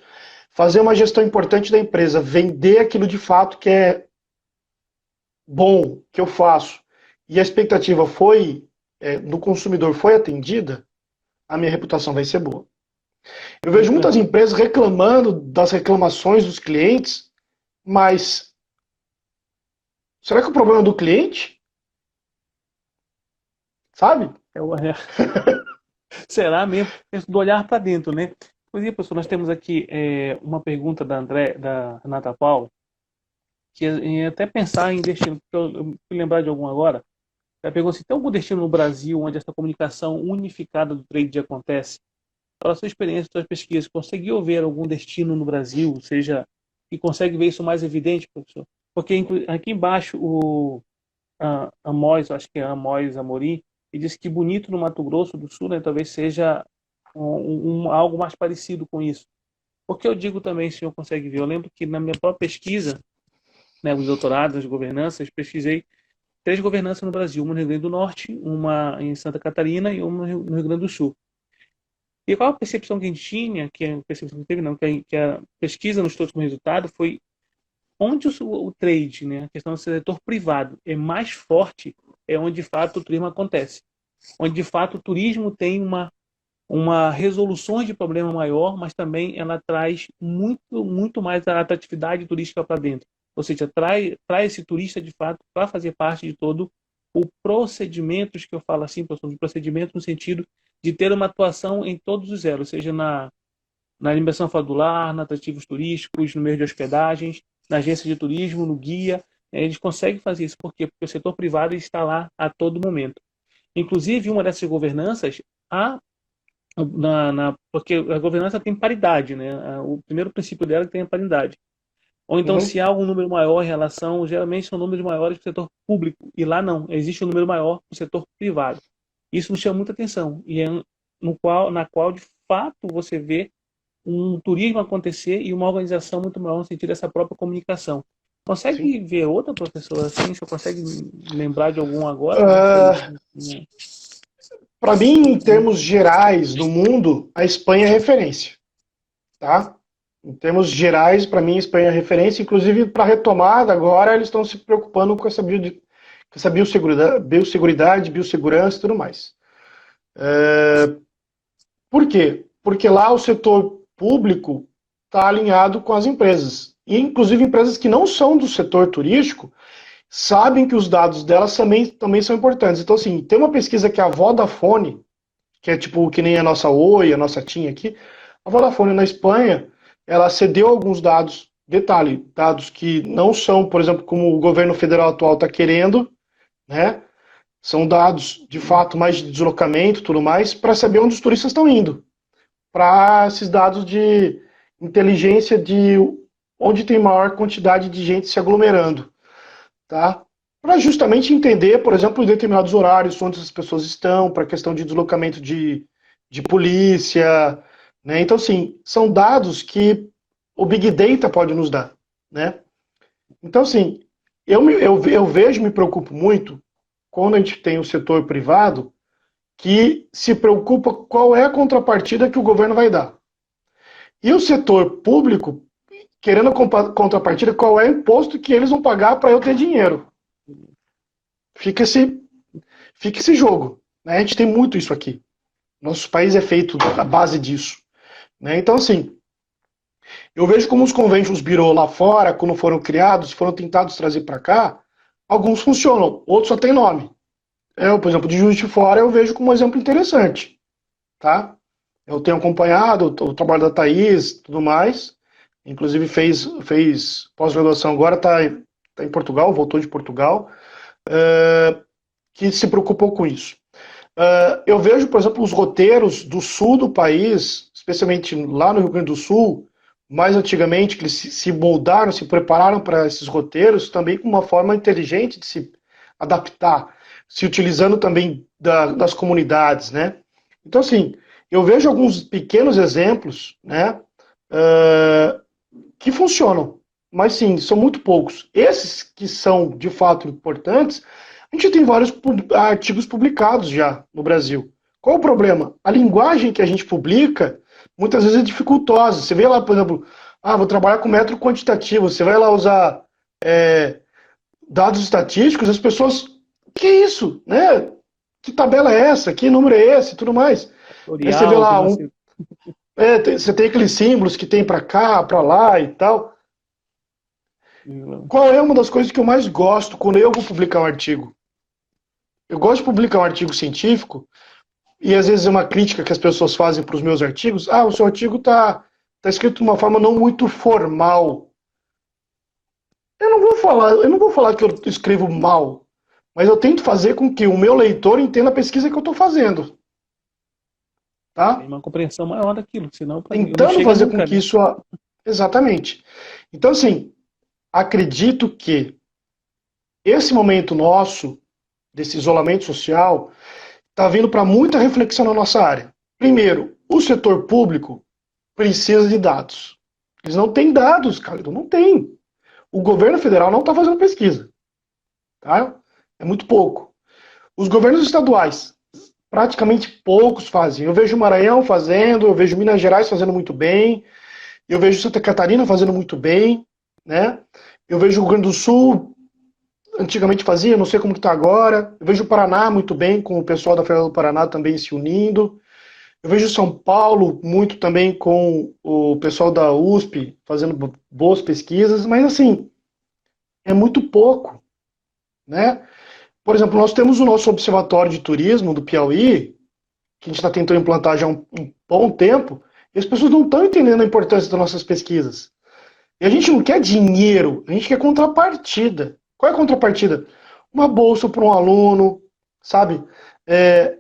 fazer uma gestão importante da empresa, vender aquilo de fato que é bom, que eu faço, e a expectativa do consumidor foi atendida, a minha reputação vai ser boa. Eu vejo muitas empresas reclamando das reclamações dos clientes, mas será que o problema é do cliente? Sabe? Será mesmo? Do olhar para dentro, né? Pois é, professor, nós temos aqui uma pergunta da Renata Paulo, que é até pensar em destino, porque eu fui lembrar de algum agora. Ela pergunta se tem algum destino no Brasil onde essa comunicação unificada do trade acontece? Pela sua experiência, suas pesquisas, conseguiu ver algum destino no Brasil, seja, e consegue ver isso mais evidente, professor? Porque aqui embaixo Amós, acho que é Amós Amorim, e disse que Bonito no Mato Grosso do Sul, né, talvez seja algo mais parecido com isso. Porque eu digo também, se o senhor consegue ver, eu lembro que na minha própria pesquisa, né, os doutorados, as governanças, pesquisei 3 governanças no Brasil, uma no Rio Grande do Norte, uma em Santa Catarina e uma no Rio Grande do Sul. E qual a percepção que a gente tinha, que a percepção que teve, não, que a pesquisa nos trouxe como resultado foi onde o trade, né, a questão do setor privado é mais forte, é onde de fato o turismo acontece. Onde de fato o turismo tem uma resolução de problema maior, mas também ela traz muito mais a atratividade turística para dentro. ou seja, traz esse turista de fato para fazer parte de todo o procedimentos que eu falo assim, professor, de procedimento no sentido de ter uma atuação em todos os elos, seja na alimentação fora do lar, nos atrativos turísticos, no meio de hospedagens, na agência de turismo, no guia. Eles conseguem fazer isso porque o setor privado está lá a todo momento. Inclusive, uma dessas governanças, porque a governança tem paridade, né? O primeiro princípio dela é que tem a paridade. Ou então, Uhum. se há algum número maior em relação, geralmente são números maiores para o setor público, e lá não, existe um número maior para o setor privado. Isso nos chama muita atenção, e é na qual, de fato, você vê um turismo acontecer e uma organização muito maior no sentido dessa própria comunicação. Sim. Consegue ver outra, professora, assim? Você consegue lembrar de algum agora? Como foi isso? Para mim, em termos gerais do mundo, a Espanha é referência, tá? Em termos gerais, para mim, a Espanha é referência. Inclusive, para retomada, agora eles estão se preocupando com essa biosseguridade, biossegurança e tudo mais. Por quê? Porque lá o setor público está alinhado com as empresas. E, inclusive, empresas que não são do setor turístico sabem que os dados delas também são importantes. Então, assim, tem uma pesquisa que a Vodafone, que é tipo que nem a nossa Oi, a nossa TIM aqui, a Vodafone na Espanha, ela cedeu alguns dados, detalhe, dados que não são, por exemplo, como o governo federal atual está querendo, né? São dados, de fato, mais de deslocamento e tudo mais, para saber onde os turistas estão indo. Para esses dados de inteligência de onde tem maior quantidade de gente se aglomerando, tá? Para justamente entender, por exemplo, em determinados horários onde as pessoas estão, para questão de deslocamento de polícia, né? Então, assim, são dados que o Big Data pode nos dar, né? Então, assim, eu vejo, me preocupo muito quando a gente tem o setor privado que se preocupa qual é a contrapartida que o governo vai dar. E o setor público, querendo a contrapartida, qual é o imposto que eles vão pagar para eu ter dinheiro. Fica esse, fica esse jogo. Né? A gente tem muito isso aqui. Nosso país é feito à base disso. Né? Então, assim, eu vejo como os conventions bureau lá fora, quando foram criados, foram tentados trazer para cá, alguns funcionam, outros só têm nome. Eu, por exemplo, de Juiz de Fora, eu vejo como um exemplo interessante. Tá? Eu tenho acompanhado o trabalho da Thaís e tudo mais. Inclusive fez pós-graduação agora, tá em Portugal, voltou de Portugal, que se preocupou com isso. Eu vejo, por exemplo, os roteiros do sul do país, especialmente lá no Rio Grande do Sul, mais antigamente, que eles se moldaram, se prepararam para esses roteiros, também com uma forma inteligente de se adaptar, se utilizando também das comunidades, né? Então, assim, eu vejo alguns pequenos exemplos, né, que funcionam, mas sim, são muito poucos. Esses que são, de fato, importantes, a gente tem vários artigos publicados já no Brasil. Qual o problema? A linguagem que a gente publica, muitas vezes é dificultosa. Você vê lá, por exemplo, vou trabalhar com método quantitativo, você vai lá usar dados estatísticos, as pessoas, que isso, né? Que tabela é essa? Que número é esse? E tudo mais. Aí você vê Tutorial, que lá, não sei. você tem aqueles símbolos que tem para cá, para lá e tal. Qual é uma das coisas que eu mais gosto quando eu vou publicar um artigo? Eu gosto de publicar um artigo científico e às vezes é uma crítica que as pessoas fazem para os meus artigos. O seu artigo tá escrito de uma forma não muito formal. Eu não vou falar que eu escrevo mal, mas eu tento fazer com que o meu leitor entenda a pesquisa que eu estou fazendo, Tem tá? uma compreensão maior daquilo, senão não Tentando chega fazer com nunca, que né? isso exatamente. Então, assim, acredito que esse momento nosso desse isolamento social está vindo para muita reflexão na nossa área. Primeiro, o setor público precisa de dados. Eles não têm dados, cara, não tem. O governo federal não está fazendo pesquisa, tá? É muito pouco. Os governos estaduais, praticamente poucos fazem. Eu vejo o Maranhão fazendo, eu vejo Minas Gerais fazendo muito bem, eu vejo Santa Catarina fazendo muito bem, né? Eu vejo o Rio Grande do Sul, antigamente fazia, não sei como está agora. Eu vejo o Paraná muito bem, com o pessoal da Federal do Paraná também se unindo. Eu vejo São Paulo muito também com o pessoal da USP fazendo boas pesquisas, mas assim, é muito pouco, né? Por exemplo, nós temos o nosso Observatório de Turismo do Piauí, que a gente está tentando implantar já há um bom tempo, e as pessoas não estão entendendo a importância das nossas pesquisas. E a gente não quer dinheiro, a gente quer contrapartida. Qual é a contrapartida? Uma bolsa para um aluno, sabe?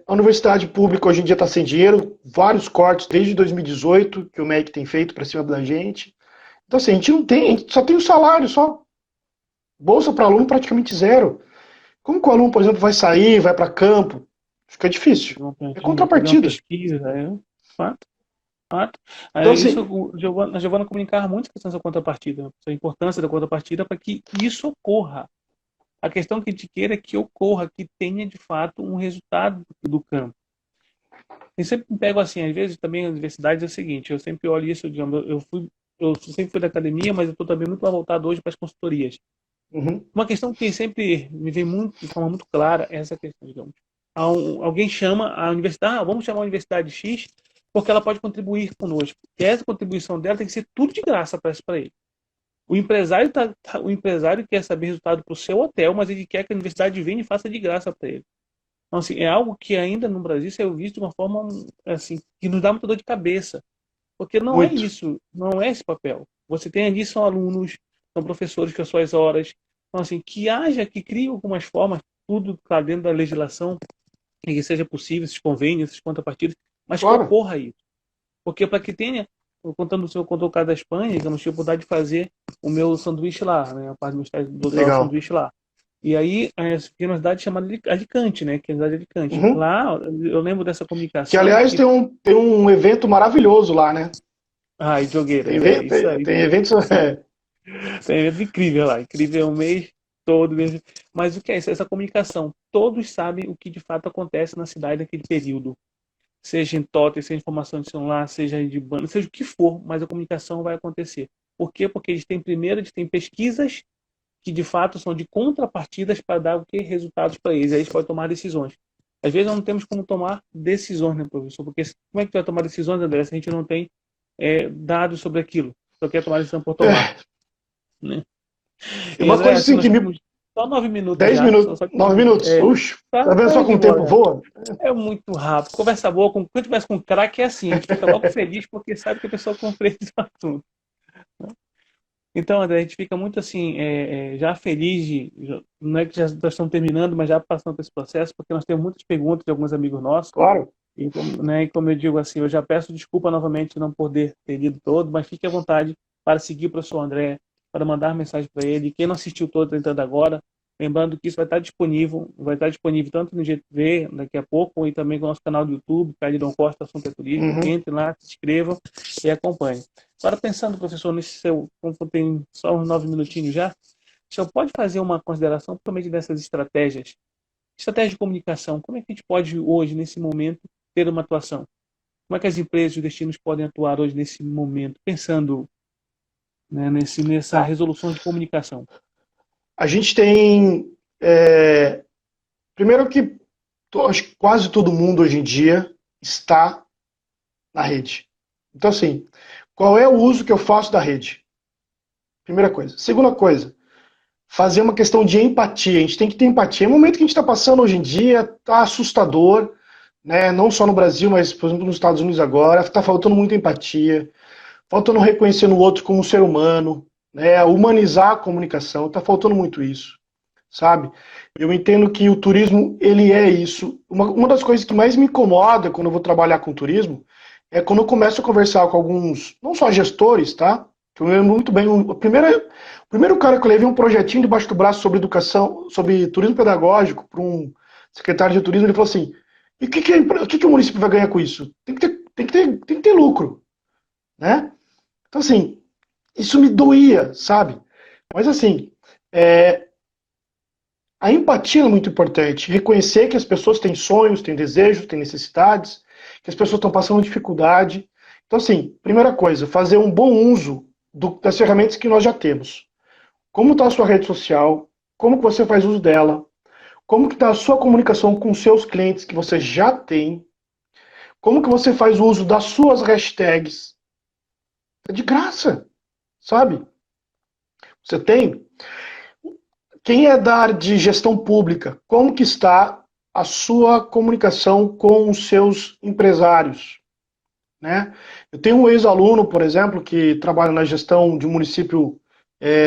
A universidade pública hoje em dia está sem dinheiro, vários cortes desde 2018 que o MEC tem feito para cima da gente. Então, assim, a gente não tem, a gente só tem o salário, só. Bolsa para aluno praticamente zero. Como que o aluno, por exemplo, vai sair, vai para campo? Fica difícil. É Fazer uma contrapartida. pesquisa, fato, fato. Então, Isso, assim, a Giovana comunicava muito a questão dessa contrapartida, a importância da contrapartida para que isso ocorra. A questão que a gente queira é que ocorra, que tenha de fato um resultado do campo. Eu sempre me pego assim, às vezes também na universidade é o seguinte, eu sempre olho isso, digamos, eu sempre fui da academia, mas eu estou também muito voltado hoje para as consultorias. uhum, Uma questão que sempre me vem muito, de forma muito clara, é essa questão, digamos. Alguém chama a universidade, vamos chamar a universidade X, porque ela pode contribuir conosco. E essa contribuição dela tem que ser tudo de graça para ele. O empresário quer saber resultado para o seu hotel, mas ele quer que a universidade venha e faça de graça para ele. Então, assim, é algo que ainda no Brasil é visto de uma forma assim, que nos dá muita dor de cabeça. Porque não é muito. isso, não é esse papel. Você tem ali, são alunos, são professores com as suas horas. Então, assim, que crie algumas formas, tudo está dentro da legislação, e que seja possível, esses convênios, essas contrapartidas, mas que Claro. ocorra isso. Porque para que tenha, contando o seu contou o caso da Espanha, eu não tive oportunidade de fazer o meu sanduíche lá, né? A parte do meu estágio do doutorado, Legal. sanduíche lá. E aí, fiquei numa cidade chamada Alicante, né? Que é a cidade de Alicante. Uhum. Lá, eu lembro dessa Que, comunicação aliás, que... tem um evento maravilhoso lá, né? Ai, Tem, jogueira, isso tem, aí. tem eventos. Tem evento incrível lá, incrível o mês todo mesmo. Mas o que é isso? Essa comunicação. Todos sabem o que de fato acontece na cidade naquele período. Seja em totem, seja em informação de celular, seja de banda, seja o que for, mas a comunicação vai acontecer. Por quê? Porque eles têm pesquisas que de fato são de contrapartidas para dar o que? Resultados para eles. Aí eles podem tomar decisões. Às vezes não temos como tomar decisões, né, professor? Porque como é que vai tomar decisões, André, se a gente não tem dados sobre aquilo? Só quer tomar decisão por tomar. É, Né? e E uma André, coisa assim, assim nós que temos só 9 minutos 10 já. minutos, 9 minutos. Uxa, tá vendo Tá só como de o tempo boa. voa? É muito rápido. Conversa boa. Quando a gente conversa com um craque é assim. A gente fica logo feliz porque sabe que a pessoa compreende o assunto. Então, André, a gente fica muito assim, já feliz não é que já estamos terminando, mas já passando por esse processo, porque nós temos muitas perguntas de alguns amigos nossos. Claro. E como eu digo assim, eu já peço desculpa novamente não poder ter lido todo, mas fique à vontade para seguir o professor André, para mandar mensagem para ele. Quem não assistiu todo, está entrando agora, lembrando que isso vai estar disponível tanto no GTV daqui a pouco, e também no nosso canal do YouTube, Calidon Costa, Assunto é Turismo. Uhum. Entre lá, se inscrevam e acompanhem. Agora, pensando, professor, nesse seu, como tem só uns 9 minutinhos já, o senhor pode fazer uma consideração, principalmente dessas estratégias? Estratégia de comunicação, como é que a gente pode hoje, nesse momento, ter uma atuação? Como é que as empresas e os destinos podem atuar hoje nesse momento, pensando, né, nessa Tá. resolução de comunicação? A gente tem. Primeiro que acho que quase todo mundo hoje em dia está na rede. Então, assim, qual é o uso que eu faço da rede? Primeira coisa. Segunda coisa, fazer uma questão de empatia. A gente tem que ter empatia. O momento que a gente está passando hoje em dia está assustador, né? Não só no Brasil, mas, por exemplo, nos Estados Unidos agora. Está faltando muita empatia, faltando reconhecer o outro como um ser humano, né? Humanizar a comunicação. Está faltando muito isso, sabe? Eu entendo que o turismo, ele é isso. Uma das coisas que mais me incomoda quando eu vou trabalhar com turismo é quando eu começo a conversar com alguns, não só gestores, tá? Que eu lembro muito bem. O primeiro cara que eu levei um projetinho debaixo do braço sobre educação, sobre turismo pedagógico, para um secretário de turismo, ele falou assim: e o que o município vai ganhar com isso? Tem que ter lucro, né? Então, assim, isso me doía, sabe? Mas, assim, a empatia é muito importante. Reconhecer que as pessoas têm sonhos, têm desejos, têm necessidades, que as pessoas estão passando dificuldade. Então, assim, primeira coisa, fazer um bom uso das ferramentas que nós já temos. Como está a sua rede social? Como que você faz uso dela? Como que está a sua comunicação com seus clientes que você já tem? Como que você faz o uso das suas hashtags? É de graça, sabe? Você tem. quem é da área de gestão pública, como que está a sua comunicação com os seus empresários, né? Eu tenho um ex-aluno, por exemplo, que trabalha na gestão de um município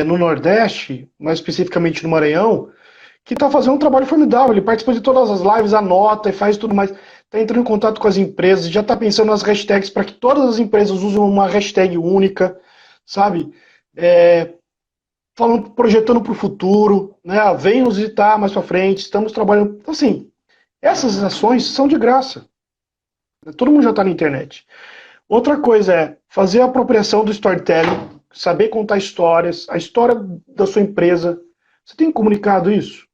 no Nordeste, mais especificamente no Maranhão, que está fazendo um trabalho formidável. Ele participa de todas as lives, anota e faz tudo mais. Está entrando em contato com as empresas, já está pensando nas hashtags para que todas as empresas usem uma hashtag única, sabe? Falando, projetando para o futuro, né? Vem nos visitar mais para frente, estamos trabalhando. Então, assim, essas ações são de graça. Todo mundo já está na internet. Outra coisa é fazer a apropriação do storytelling, saber contar histórias, a história da sua empresa. Você tem comunicado isso?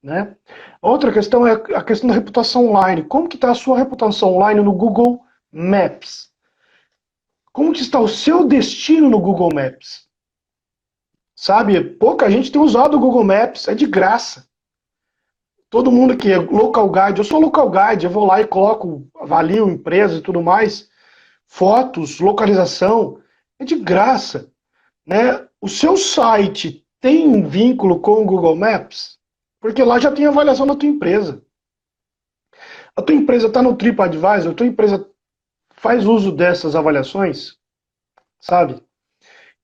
Né? Outra questão é a questão da reputação online. Como que está a sua reputação online no Google Maps? Como que está o seu destino no Google Maps? Sabe, pouca gente tem usado o Google Maps, é de graça. Todo mundo que é local guide, eu sou local guide, eu vou lá e coloco, avalio empresas e tudo mais, fotos, localização, é de graça. Né? O seu site tem um vínculo com o Google Maps? Porque lá já tem avaliação da tua empresa. A tua empresa está no TripAdvisor, a tua empresa faz uso dessas avaliações, sabe?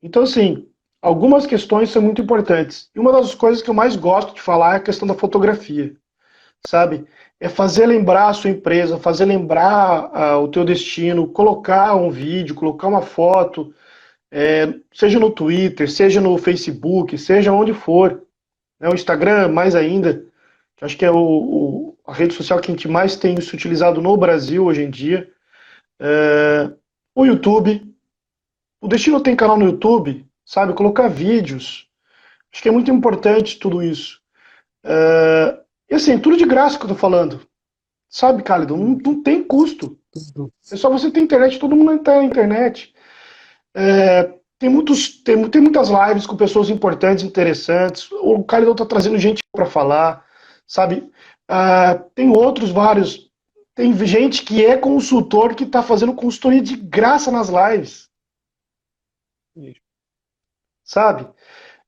Então, assim, algumas questões são muito importantes. E uma das coisas que eu mais gosto de falar é a questão da fotografia, sabe? É fazer lembrar a sua empresa, fazer lembrar o teu destino, colocar um vídeo, colocar uma foto, seja no Twitter, seja no Facebook, seja onde for. Né? O Instagram, mais ainda, que acho que é a rede social que a gente mais tem se utilizado no Brasil hoje em dia. O YouTube. O Destino tem canal no YouTube, sabe? Colocar vídeos. Acho que é muito importante tudo isso. E assim, tudo de graça que eu tô falando. Sabe, Cálido? Não tem custo. É só você ter internet, todo mundo tem internet. Tem muitas lives com pessoas importantes, interessantes. O Cálido tá trazendo gente para falar, sabe? Tem outros vários. Tem gente que é consultor que está fazendo consultoria de graça nas lives. Sabe?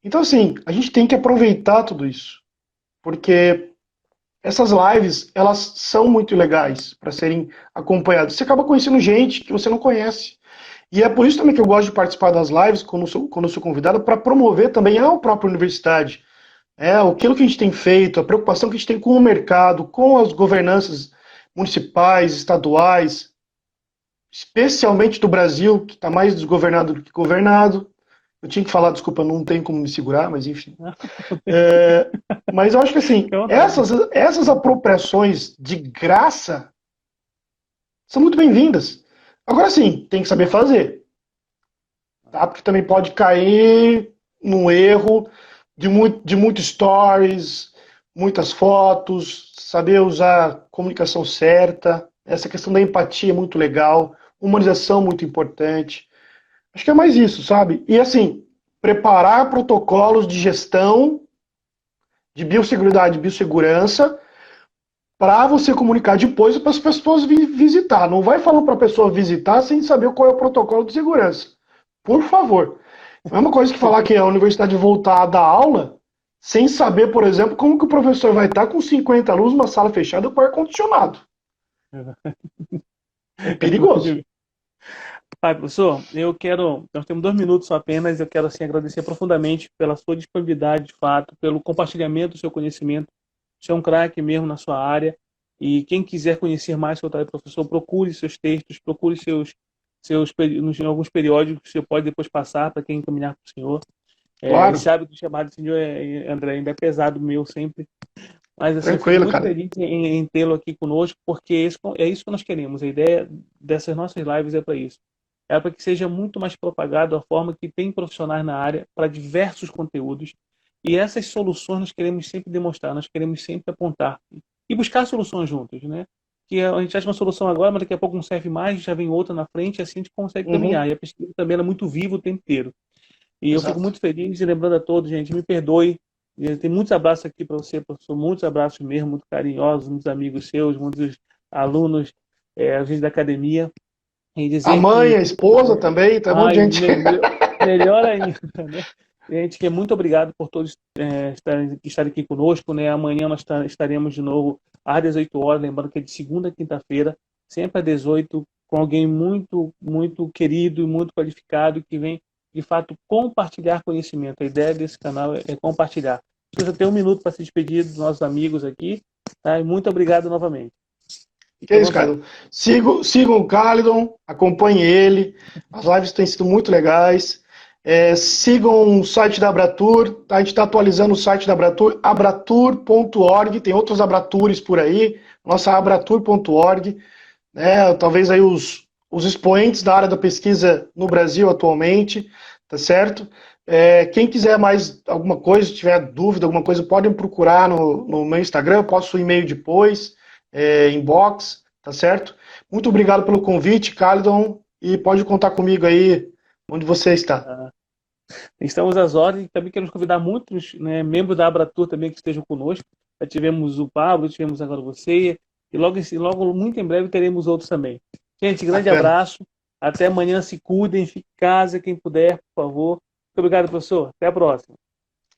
Então, assim, a gente tem que aproveitar tudo isso. Porque essas lives, elas são muito legais para serem acompanhadas. Você acaba conhecendo gente que você não conhece. E é por isso também que eu gosto de participar das lives, quando eu sou convidado, para promover também a própria universidade. Aquilo que a gente tem feito, a preocupação que a gente tem com o mercado, com as governanças municipais, estaduais, especialmente do Brasil, que está mais desgovernado do que governado. Eu tinha que falar, desculpa, não tem como me segurar, mas enfim. Mas eu acho que assim, essas apropriações de graça são muito bem-vindas. Agora sim, tem que saber fazer. Tá? Porque também pode cair num erro de muito stories, muitas fotos, saber usar a comunicação certa. Essa questão da empatia é muito legal, humanização muito importante. Acho que é mais isso, sabe? E assim, preparar protocolos de gestão de biosseguridade e biossegurança para você comunicar depois para as pessoas visitar. Não vai falando para a pessoa visitar sem saber qual é o protocolo de segurança. Por favor. É uma coisa que falar que a universidade voltar a dar aula sem saber, por exemplo, como que o professor vai estar com 50 alunos numa sala fechada com ar-condicionado. É perigoso. Professor, nós temos 2 minutos apenas, eu quero assim, agradecer profundamente pela sua disponibilidade, de fato, pelo compartilhamento do seu conhecimento. Você é um craque mesmo na sua área, e quem quiser conhecer mais seu trabalho, professor, procure seus textos, procure em alguns periódicos que você pode depois passar para quem encaminhar para o senhor. Claro. Sabe que o chamado do senhor, André, ainda é pesado meu sempre. Mas assim, eu fico muito feliz em tê-lo aqui conosco, porque é isso que nós queremos. A ideia dessas nossas lives é para isso. É para que seja muito mais propagado a forma que tem profissionais na área para diversos conteúdos. E essas soluções nós queremos sempre demonstrar, nós queremos sempre apontar. E buscar soluções juntos, né? Que a gente acha uma solução agora, mas daqui a pouco não serve mais, já vem outra na frente, e assim a gente consegue caminhar. E a pesquisa também é muito viva o tempo inteiro. E eu fico muito feliz e lembrando a todos, gente, me perdoe. Tem muitos abraços aqui para você, professor, muitos abraços mesmo, muito carinhosos, muitos amigos seus, muitos alunos, a gente da academia. A mãe, a esposa também, tá um monte de gente. Melhor ainda, né? Gente, que muito obrigado por todos estarem aqui conosco, né? Amanhã nós estaremos de novo às 18 horas, lembrando que é de segunda a quinta-feira, sempre às 18, com alguém muito, muito querido e muito qualificado que vem, de fato, compartilhar conhecimento. A ideia desse canal é compartilhar. Você tem um minuto para se despedir dos nossos amigos aqui, tá? E muito obrigado novamente. Que é isso, Carlton. Sigam o Carlton, acompanhem ele. As lives têm sido muito legais. Sigam o site da Abratur. A gente está atualizando o site da Abratur, abratur.org. Tem outros Abratures por aí. Nossa abratur.org. Né? Talvez aí os expoentes da área da pesquisa no Brasil atualmente. Tá certo? Quem quiser mais alguma coisa, tiver dúvida, alguma coisa, podem procurar no meu Instagram. Eu posto o e-mail depois. Inbox, tá certo? Muito obrigado pelo convite, Carlton, e pode contar comigo aí onde você está. Estamos às ordens e também queremos convidar muitos, né, membros da Abratur também que estejam conosco. Já tivemos o Pablo, tivemos agora você, e logo muito em breve teremos outros também. Gente, grande Bacana. abraço, até amanhã, se cuidem, fiquem em casa, quem puder, por favor. Muito obrigado, professor. Até a próxima.